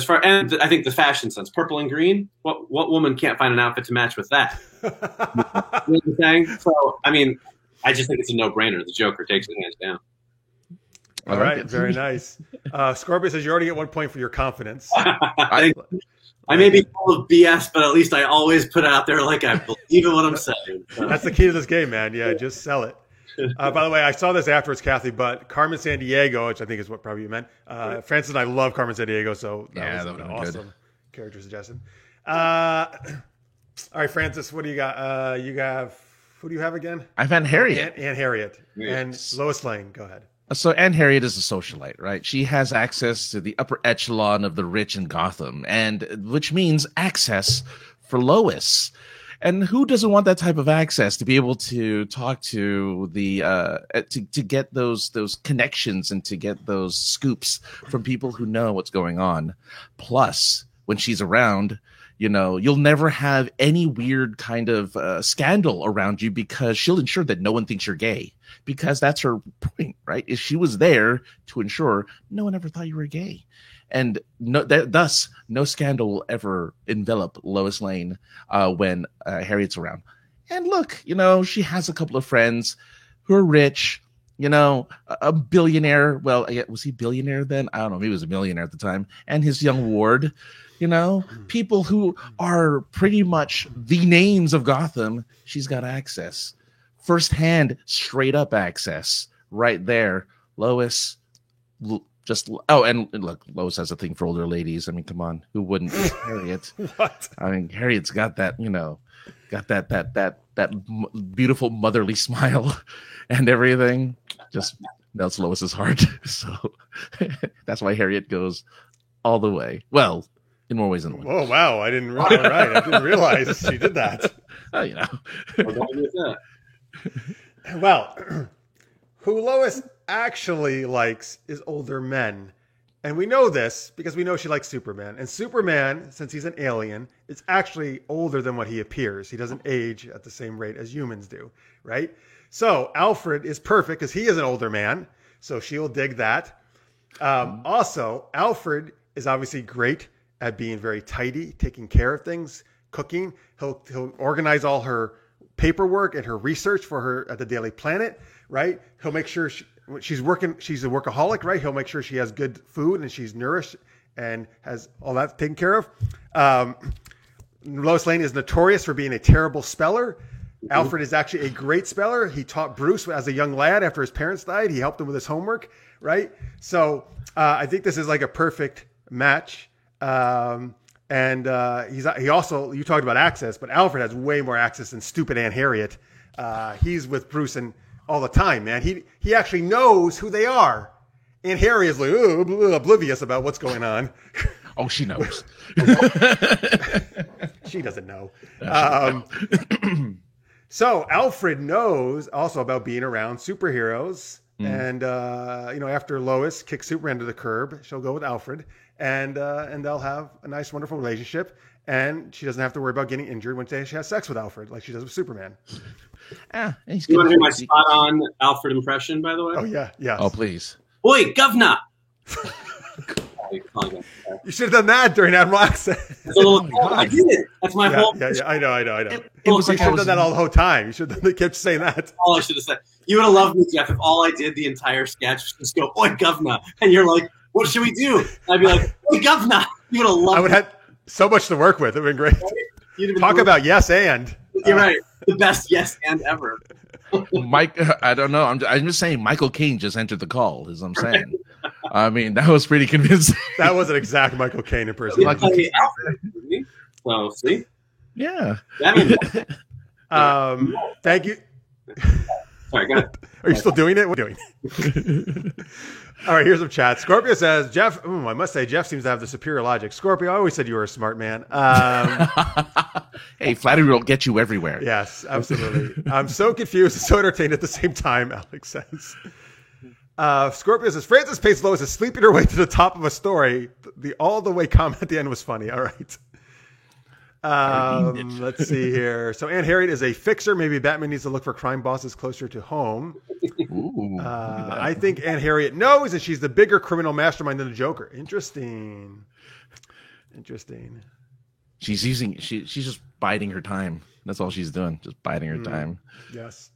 Speaker 3: and I think the fashion sense, purple and green, what woman can't find an outfit to match with that? You know what I'm saying? So, I mean, I just think it's a no-brainer. The Joker takes it hands down.
Speaker 1: All right, very nice. Scorpio says you already get 1 point for your confidence.
Speaker 3: I may be full of BS, but at least I always put it out there like I believe in what I'm saying. So.
Speaker 1: That's the key to this game, man. Yeah, just sell it. By the way, I saw this afterwards, Kathy, but Carmen Sandiego, which I think is what probably you meant. Francis and I love Carmen Sandiego, so that was an awesome character suggestion. All right, Francis, what do you got? Who do you have again?
Speaker 2: I've Aunt Harriet.
Speaker 1: Aunt Harriet.
Speaker 3: Yes.
Speaker 1: And Lois Lane. Go ahead.
Speaker 2: So Aunt Harriet is a socialite, right? She has access to the upper echelon of the rich in Gotham, and which means access for Lois. And who doesn't want that type of access to be able to talk to the to get those connections and to get those scoops from people who know what's going on? Plus, when she's around, you know, you'll never have any weird kind of scandal around you because she'll ensure that no one thinks you're gay. Because that's her point, right? If she was there to ensure no one ever thought you were gay. And thus, no scandal will ever envelop Lois Lane when Harriet's around. And look, you know, she has a couple of friends who are rich, you know, a billionaire. Well, was he billionaire then? I don't know. Maybe he was a millionaire at the time. And his young ward, you know, people who are pretty much the names of Gotham. She's got access. Firsthand, straight up access right there. Lois and look, Lois has a thing for older ladies. I mean, come on, who wouldn't? Harriet.
Speaker 1: What?
Speaker 2: I mean, Harriet's got that, you know, that beautiful motherly smile and everything. Just melts Lois's heart. So that's why Harriet goes all the way. Well, in more ways than one.
Speaker 1: Oh wow, I didn't realize she did that.
Speaker 2: Oh, you know.
Speaker 1: Well, who Lois actually likes is older men. And we know this because we know she likes Superman. And Superman, since he's an alien, is actually older than what he appears. He doesn't age at the same rate as humans do, right? So Alfred is perfect because he is an older man. So she'll dig that. Also, Alfred is obviously great at being very tidy, taking care of things, cooking. He'll organize all her paperwork and her research for her at the Daily Planet, right? He'll make sure she's working. She's a workaholic, right? He'll make sure she has good food and she's nourished and has all that taken care of. Lois Lane is notorious for being a terrible speller. Alfred is actually a great speller. He taught Bruce as a young lad after his parents died. He helped him with his homework, right? So I think this is like a perfect match. And he also, you talked about access, but Alfred has way more access than stupid Aunt Harriet. He's with Bruce and all the time, man. He actually knows who they are. Aunt Harriet's like oblivious about what's going on.
Speaker 2: Oh, she knows.
Speaker 1: She doesn't know. So Alfred knows also about being around superheroes. And, after Lois kicks Superman to the curb, she'll go with Alfred. And they'll have a nice, wonderful relationship. And she doesn't have to worry about getting injured when she has sex with Alfred, like she does with Superman.
Speaker 3: You want to hear my spot-on Alfred impression, by the way?
Speaker 1: Oh, yeah. Yes.
Speaker 2: Oh, please.
Speaker 3: Oi, governor!
Speaker 1: You should have done that during Admiral Access.
Speaker 3: I did it. That's my whole...
Speaker 1: Yeah, I know.
Speaker 2: It was like
Speaker 1: you should have done that all the whole time. You should have kept saying that.
Speaker 3: All I should have said. You would have loved me, Jeff, if all I did the entire sketch was just go, oi, governor. And you're like, what should we do? And I'd be like, oi, governor. You would have loved
Speaker 1: I would have had so much to work with. It would have been great. Talk about yes and.
Speaker 3: You're right. The best yes and ever.
Speaker 2: Mike, I don't know. I'm just saying Michael Caine just entered the call, as I'm saying. I mean, that was pretty convincing.
Speaker 1: That was an exact Michael Caine impersonation.
Speaker 3: So, see?
Speaker 2: Yeah.
Speaker 1: Thank you.
Speaker 3: Sorry, go ahead.
Speaker 1: Are you still doing it? What are you doing? All right, here's some chat. Scorpio says, Jeff, I must say, Jeff seems to have the superior logic. Scorpio, I always said you were a smart man.
Speaker 2: Hey, flattery will get you everywhere.
Speaker 1: Yes, absolutely. I'm so confused and so entertained at the same time, Alex says. Scorpio says Frances pays Lois is sleeping her way to the top of a story. The all the way comment at the end was funny. All right. Let's see here. So Anne Harriet is a fixer. Maybe Batman needs to look for crime bosses closer to home.
Speaker 2: Ooh,
Speaker 1: I think Anne Harriet knows that she's the bigger criminal mastermind than the Joker. Interesting.
Speaker 2: she's just biding her time. That's all she's doing, just biding her time.
Speaker 1: Yes.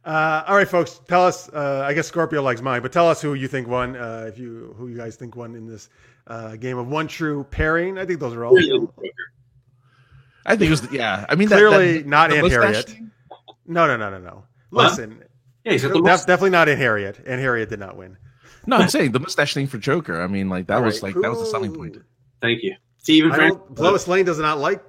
Speaker 1: All right, folks. Tell us. I guess Scorpio likes mine, but tell us who you think won. Who you guys think won in this game of one true pairing. I think those are all.
Speaker 2: I think it was. Yeah, I mean,
Speaker 1: clearly not Anne Harriet. No. Listen,
Speaker 3: yeah,
Speaker 1: that's definitely not Anne Harriet. Anne Harriet did not win.
Speaker 2: No, I'm saying the mustache thing for Joker. I mean, like that was that was the selling point.
Speaker 3: Thank you, Steven.
Speaker 1: Lois Lane does not like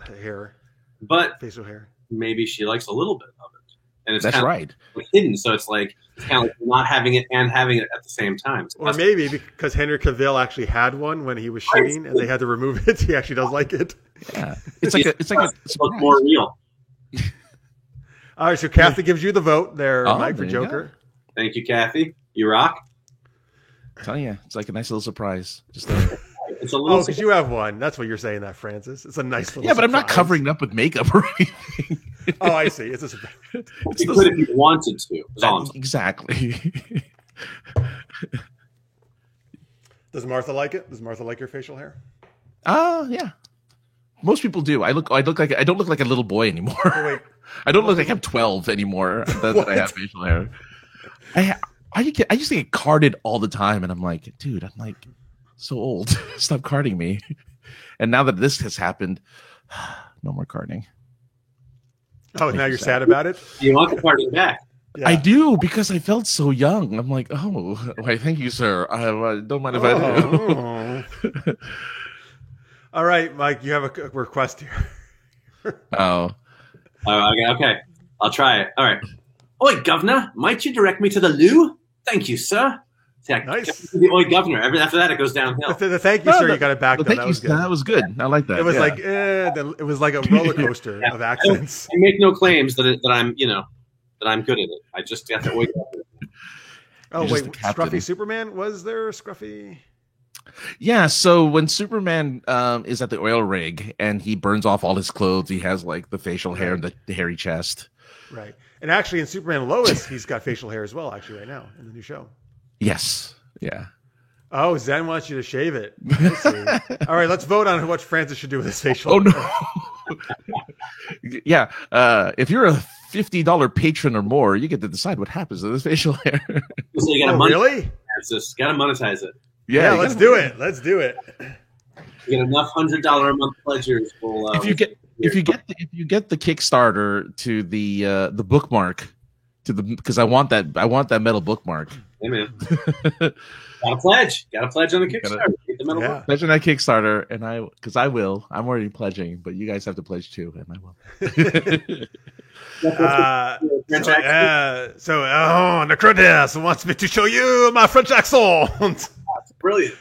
Speaker 1: hair,
Speaker 3: but
Speaker 1: facial hair.
Speaker 3: Maybe she likes a little bit of it, and it's
Speaker 2: that's right.
Speaker 3: Hidden, so it's kind of like not having it and having it at the same time. So
Speaker 1: or maybe because Henry Cavill actually had one when he was shooting, and they had to remove it. He actually does like it.
Speaker 2: Yeah, it's like
Speaker 3: look more real.
Speaker 1: All right, so Kathy gives you the vote there, Mike, for
Speaker 2: there
Speaker 1: Joker.
Speaker 3: Thank you, Kathy. You rock.
Speaker 2: I'm telling you, it's like a nice little surprise. Just
Speaker 3: it's a little.
Speaker 1: Because you have one. That's what you're saying, that Francis. It's a nice little.
Speaker 2: Yeah, but
Speaker 1: surprise.
Speaker 2: I'm not covering up with makeup or anything.
Speaker 1: Oh, I see. It's a surprise.
Speaker 3: You could if you wanted to.
Speaker 2: Exactly.
Speaker 1: Does Martha like it? Does Martha like your facial hair?
Speaker 2: Yeah. Most people do. I don't look like a little boy anymore.
Speaker 1: Oh, wait.
Speaker 2: I don't look like I'm 12 anymore. That I have facial hair. I just get carded all the time, and I'm like, dude, I'm like so old. Stop carding me. And now that this has happened, no more carding.
Speaker 1: Oh, now you're sad about it?
Speaker 3: You want the carding back?
Speaker 1: Yeah.
Speaker 2: I do, because I felt so young. I'm like, oh, why? Thank you, sir. I don't mind if I do.
Speaker 1: All right, Mike, you have a request here.
Speaker 3: Okay. I'll try it. All right. Oi, governor, might you direct me to the loo? Thank you, sir.
Speaker 1: Nice.
Speaker 3: The oi, governor. After that, it goes downhill.
Speaker 1: Thank you, sir. You got it back.
Speaker 2: That was good. I like that.
Speaker 1: It was it was like a roller coaster of accents.
Speaker 3: I make no claims that I'm good at it. I just got to wake up.
Speaker 1: Oh wait, Scruffy Superman, was there Scruffy?
Speaker 2: Yeah, so when Superman is at the oil rig and he burns off all his clothes, he has like the facial hair and the hairy chest.
Speaker 1: Right. And actually in Superman and Lois, he's got facial hair as well, actually, right now in the new show.
Speaker 2: Yes. Yeah.
Speaker 1: Oh, Zen wants you to shave it. All right, let's vote on what Francis should do with his facial
Speaker 2: hair.
Speaker 1: Oh,
Speaker 2: no. Yeah. If you're a $50 patron or more, you get to decide what happens to this facial hair.
Speaker 3: So you gotta
Speaker 1: really?
Speaker 3: Just gotta monetize it.
Speaker 1: Yeah, let's do it. Let's do it.
Speaker 3: You get enough $100 a month pledgers.
Speaker 2: If you get the Kickstarter to the bookmark because I want that metal bookmark.
Speaker 3: Hey man, gotta pledge on the Kickstarter. Get the metal bookmark.
Speaker 2: Pledge on that Kickstarter, and I'm already pledging, but you guys have to pledge too, and I will.
Speaker 1: Necrotis wants me to show you my French accent.
Speaker 3: Brilliant.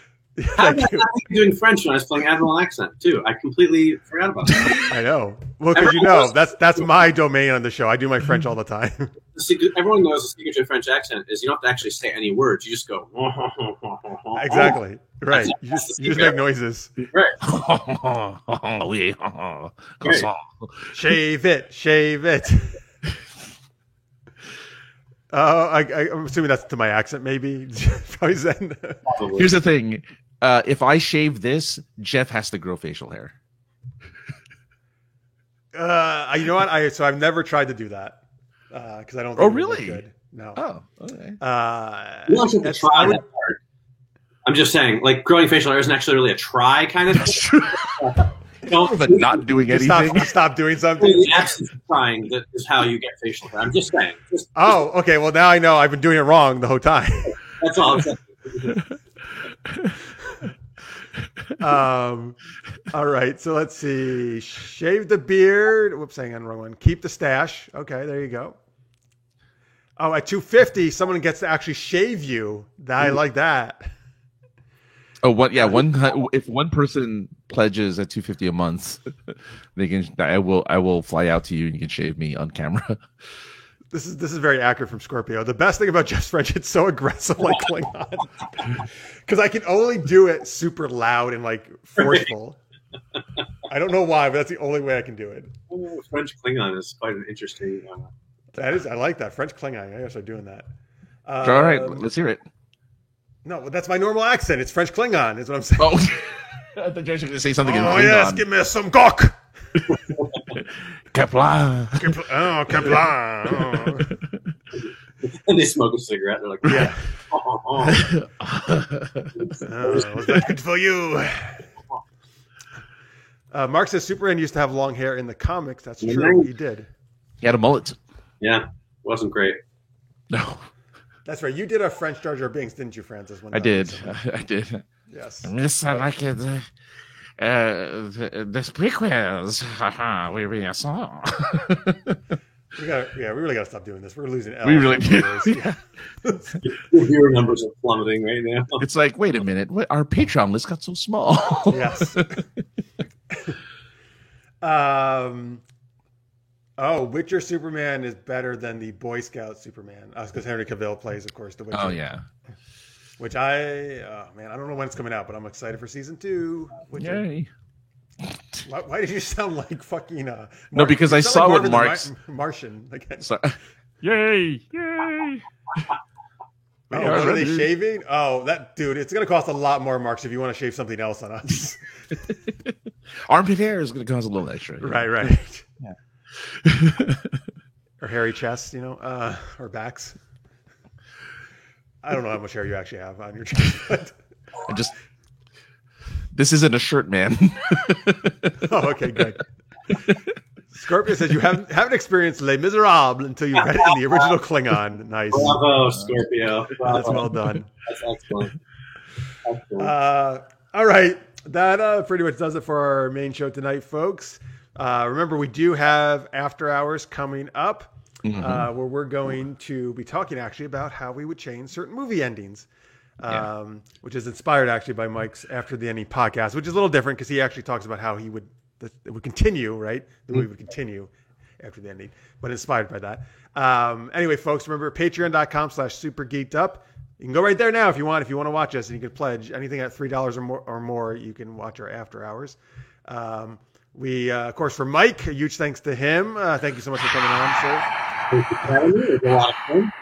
Speaker 3: I was doing French when I was playing Admiral Accent too. I completely forgot about that.
Speaker 1: I know. Well, because that's my domain on the show. I do my French all the time.
Speaker 3: Everyone knows the secret to a French accent is you don't have to actually say any words. You just go.
Speaker 1: Exactly. Right. You just make noises.
Speaker 3: Right.
Speaker 1: Shave it. I'm assuming that's to my accent, maybe.
Speaker 2: Here's the thing. If I shave this, Jeff has to grow facial hair.
Speaker 1: You know what? So I've never tried to do that because I don't.
Speaker 2: Think really?
Speaker 1: Good. No.
Speaker 2: Oh, okay.
Speaker 3: You don't have to try that part. I'm just saying, like growing facial hair isn't actually really a try kind of thing.
Speaker 2: But not doing anything.
Speaker 1: Stop doing something.
Speaker 3: The absence of trying that is how you get facial hair. I'm just saying.
Speaker 1: Okay. Well, now I know I've been doing it wrong the whole time.
Speaker 3: That's all I'm saying.
Speaker 1: All right. So let's see. Shave the beard. Whoops, hang on, wrong one. Keep the stash. Okay, there you go. Oh, at $250, someone gets to actually shave you. I like that.
Speaker 2: Oh, what? Yeah, if one person pledges at $250 a month, they can. I will fly out to you and you can shave me on camera.
Speaker 1: This is very accurate from Scorpio. The best thing about Jeff's French, it's so aggressive like Klingon. Because I can only do it super loud and like forceful. I don't know why, but that's the only way I can do it.
Speaker 3: French Klingon is quite an interesting.
Speaker 1: That is, I like that French Klingon. I guess I'm doing that.
Speaker 2: All right, let's hear it.
Speaker 1: No, that's my normal accent. It's French Klingon, is what I'm saying.
Speaker 2: Oh, I thought you were going to say something in
Speaker 1: Oh
Speaker 2: Klingon.
Speaker 1: yes, give me some gok.
Speaker 2: Kapla.
Speaker 1: Oh, Kaplan.
Speaker 3: And they smoke a cigarette. They're like,
Speaker 1: Yeah.
Speaker 3: oh.
Speaker 1: Was that good for you? Mark says Superman used to have long hair in the comics. That's true. He did.
Speaker 2: He had a mullet.
Speaker 3: Yeah, wasn't great.
Speaker 2: No,
Speaker 1: that's right. You did a French Jar Jar Binks, didn't you, Francis?
Speaker 2: I did. I did.
Speaker 1: Yes.
Speaker 2: Miss, I like it. The prequels. Haha, we really saw.
Speaker 1: We really got to stop doing this. We're losing.
Speaker 2: We really do.
Speaker 1: Yeah.
Speaker 3: Your viewer numbers are plummeting right now.
Speaker 2: It's like, wait a minute, what? Our Patreon list got so small.
Speaker 1: Yes. Witcher Superman is better than the Boy Scout Superman. Because Henry Cavill plays, of course, the Witcher.
Speaker 2: Oh yeah.
Speaker 1: Which I don't know when it's coming out, but I'm excited for season 2. Witcher.
Speaker 2: Yay.
Speaker 1: Why did you sound like fucking?
Speaker 2: No, because I saw what Mark's
Speaker 1: Martian again.
Speaker 2: So, yay! Yay!
Speaker 1: Oh, are they shaving? Oh, that dude! It's gonna cost a lot more, Marks, if you want to shave something else on us.
Speaker 2: Armpit hair is gonna cost a little extra.
Speaker 1: Right.
Speaker 2: Yeah.
Speaker 1: Or hairy chests, or backs. I don't know how much hair you actually have on your chest, but
Speaker 2: this isn't a shirt, man.
Speaker 1: Oh, okay, good. Scorpio says you haven't experienced Les Miserables until you read it in the original Klingon. Nice.
Speaker 3: Bravo, Scorpio. Bravo.
Speaker 1: That's well done.
Speaker 3: That's excellent.
Speaker 1: All right. That pretty much does it for our main show tonight, folks. Remember, we do have After Hours coming up, where we're going to be talking actually about how we would change certain movie endings. Which is inspired actually by Mike's After the Ending podcast, which is a little different because he actually talks about how it would continue, right? The movie would continue after the ending, but inspired by that. Anyway, folks, remember patreon.com/supergeekedup. You can go right there now if you want to watch us, and you can pledge anything at $3 or more. You can watch our After Hours. We, of course, for Mike, a huge thanks to him. Thank you so much for coming on, sir.
Speaker 3: Thank you for having me. It was a lot of fun.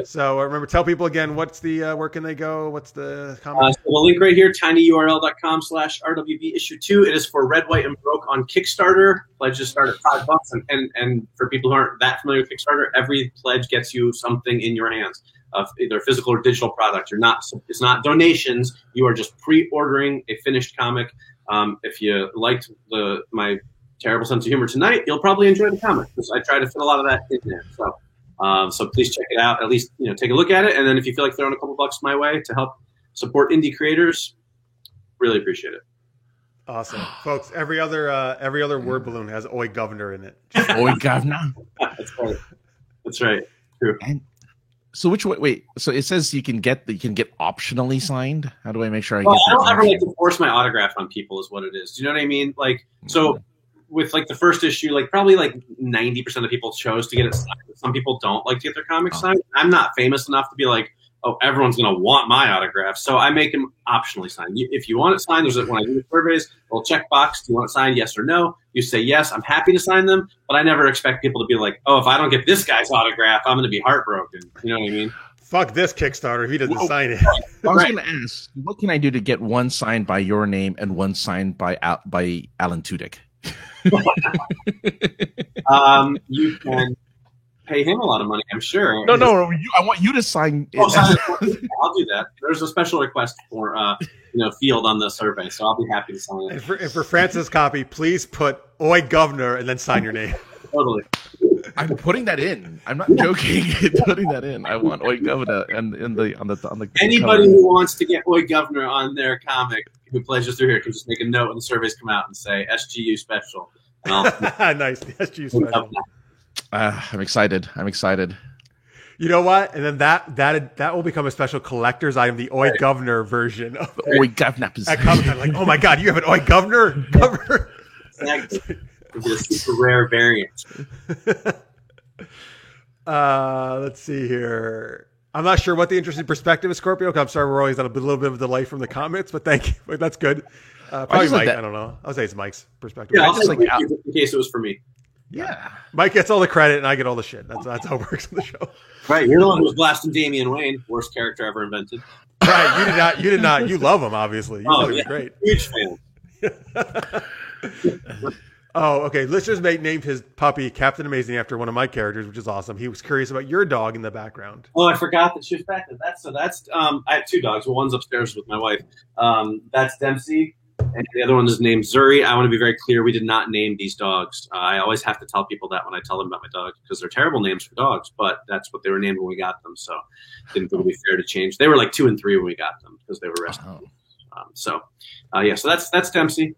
Speaker 1: So remember, tell people again, what's the where can they go? What's the comment?
Speaker 3: So the link right here, tinyurl.com/RWB issue 2. It is for Red, White, and Broke on Kickstarter. Pledges start at $5. And for people who aren't that familiar with Kickstarter, every pledge gets you something in your hands of either physical or digital product. It's not donations. You are just pre-ordering a finished comic. If you liked my terrible sense of humor tonight, you'll probably enjoy the comic because I try to fit a lot of that in there. So please check it out. At least take a look at it, and then if you feel like throwing a couple bucks my way to help support indie creators, really appreciate it.
Speaker 1: Awesome, folks. Every other word balloon has "Oi Governor" in it.
Speaker 2: Oi Governor.
Speaker 3: That's right. True.
Speaker 2: And so which way? Wait. So it says you can get optionally signed. How do I make sure I get?
Speaker 3: I don't ever like to force my autograph on people. Is what it is. Do you know what I mean? Like so. With like the first issue, like probably like 90% of people chose to get it signed. Some people don't like to get their comics signed. I'm not famous enough to be like, oh, everyone's going to want my autograph. So I make them optionally signed. If you want it signed, when I do the surveys, we'll check box. Do you want it signed? Yes or no. You say yes. I'm happy to sign them, but I never expect people to be like, oh, if I don't get this guy's autograph, I'm going to be heartbroken. You know what I mean?
Speaker 1: Fuck this Kickstarter if he doesn't sign it.
Speaker 2: I was going to ask, what can I do to get one signed by your name and one signed by Alan Tudyk?
Speaker 3: You can pay him a lot of money, I'm sure.
Speaker 2: No, I want you to sign it.
Speaker 3: I'll do that. There's a special request for field on the survey, so I'll be happy to sign it.
Speaker 1: And for Francis' copy, please put "Oi Governor" and then sign your name.
Speaker 3: Totally.
Speaker 2: I'm putting that in. I'm not joking. Putting that in. I want "Oi Governor" and on the
Speaker 3: anybody
Speaker 2: cover.
Speaker 3: who wants to get "Oi Governor" on their comic who pledges through here can just make a note when the surveys come out and say SGU special.
Speaker 1: Nice, the SGU special.
Speaker 2: I'm excited.
Speaker 1: You know what? And then that will become a special collector's item, the Oi Governor version of
Speaker 2: Oi Governor.
Speaker 1: At Comic-Con. Like, oh my God, you have an Oi Governor?
Speaker 3: Exactly. It's a super rare variant.
Speaker 1: Let's see here. I'm not sure what the interesting perspective is, Scorpio. I'm sorry, we're always on a little bit of a delay from the comments, but thank you. That's good. Probably Mike. I don't know. I'll say it's Mike's perspective.
Speaker 3: Yeah, I'll just like in case it was for me.
Speaker 2: Yeah.
Speaker 1: Mike gets all the credit and I get all the shit. That's how it works on the show.
Speaker 3: Right. You're the one who was blasting Damian Wayne, worst character ever invented.
Speaker 1: Right. You did not. You love him, obviously. You thought he was great.
Speaker 3: Huge fan.
Speaker 1: Oh, okay. Listener's mate named his puppy Captain Amazing after one of my characters, which is awesome. He was curious about your dog in the background.
Speaker 3: Oh, I forgot that she was back there. That's I have two dogs. Well, one's upstairs with my wife. That's Dempsey, and the other one is named Zuri. I want to be very clear. We did not name these dogs. I always have to tell people that when I tell them about my dogs because they're terrible names for dogs, but that's what they were named when we got them. So didn't think it would be fair to change. They were like 2 and 3 when we got them because they were rescued. So that's Dempsey.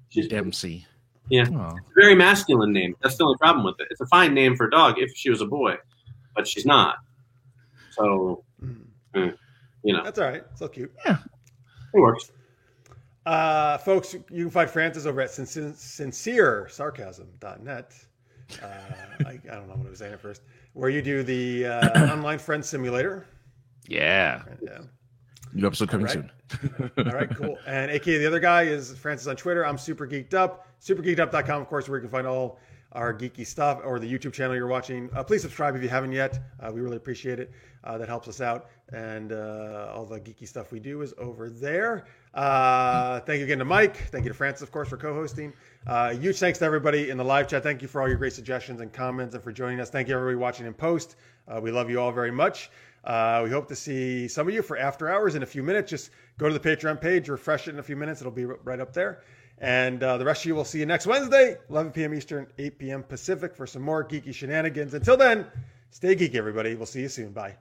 Speaker 3: She's
Speaker 2: Dempsey.
Speaker 3: Yeah, it's a very masculine name. That's the only problem with it. It's a fine name for a dog if she was a boy, but she's not. So,
Speaker 1: That's all right. So cute.
Speaker 2: Yeah.
Speaker 3: It works.
Speaker 1: Folks, you can find Francis over at sinceresarcasm.net. I don't know what I was saying at first. Where you do the online friend simulator.
Speaker 2: Yeah. New episode coming soon.
Speaker 1: All right, cool. And AKA the other guy is Francis on Twitter. I'm Super Geeked Up. SuperGeekedUp.com, of course, where you can find all our geeky stuff, or the YouTube channel you're watching. Please subscribe if you haven't yet. We really appreciate it. That helps us out. And all the geeky stuff we do is over there. Thank you again to Mike. Thank you to Francis, of course, for co-hosting. Huge thanks to everybody in the live chat. Thank you for all your great suggestions and comments and for joining us. Thank you, everybody watching in post. We love you all very much. We hope to see some of you for After Hours in a few minutes. Just go to the Patreon page, refresh it in a few minutes. It'll be right up there. And the rest of you will see you next Wednesday, 11 p.m. Eastern, 8 p.m. Pacific for some more geeky shenanigans. Until then, stay geeky, everybody. We'll see you soon. Bye.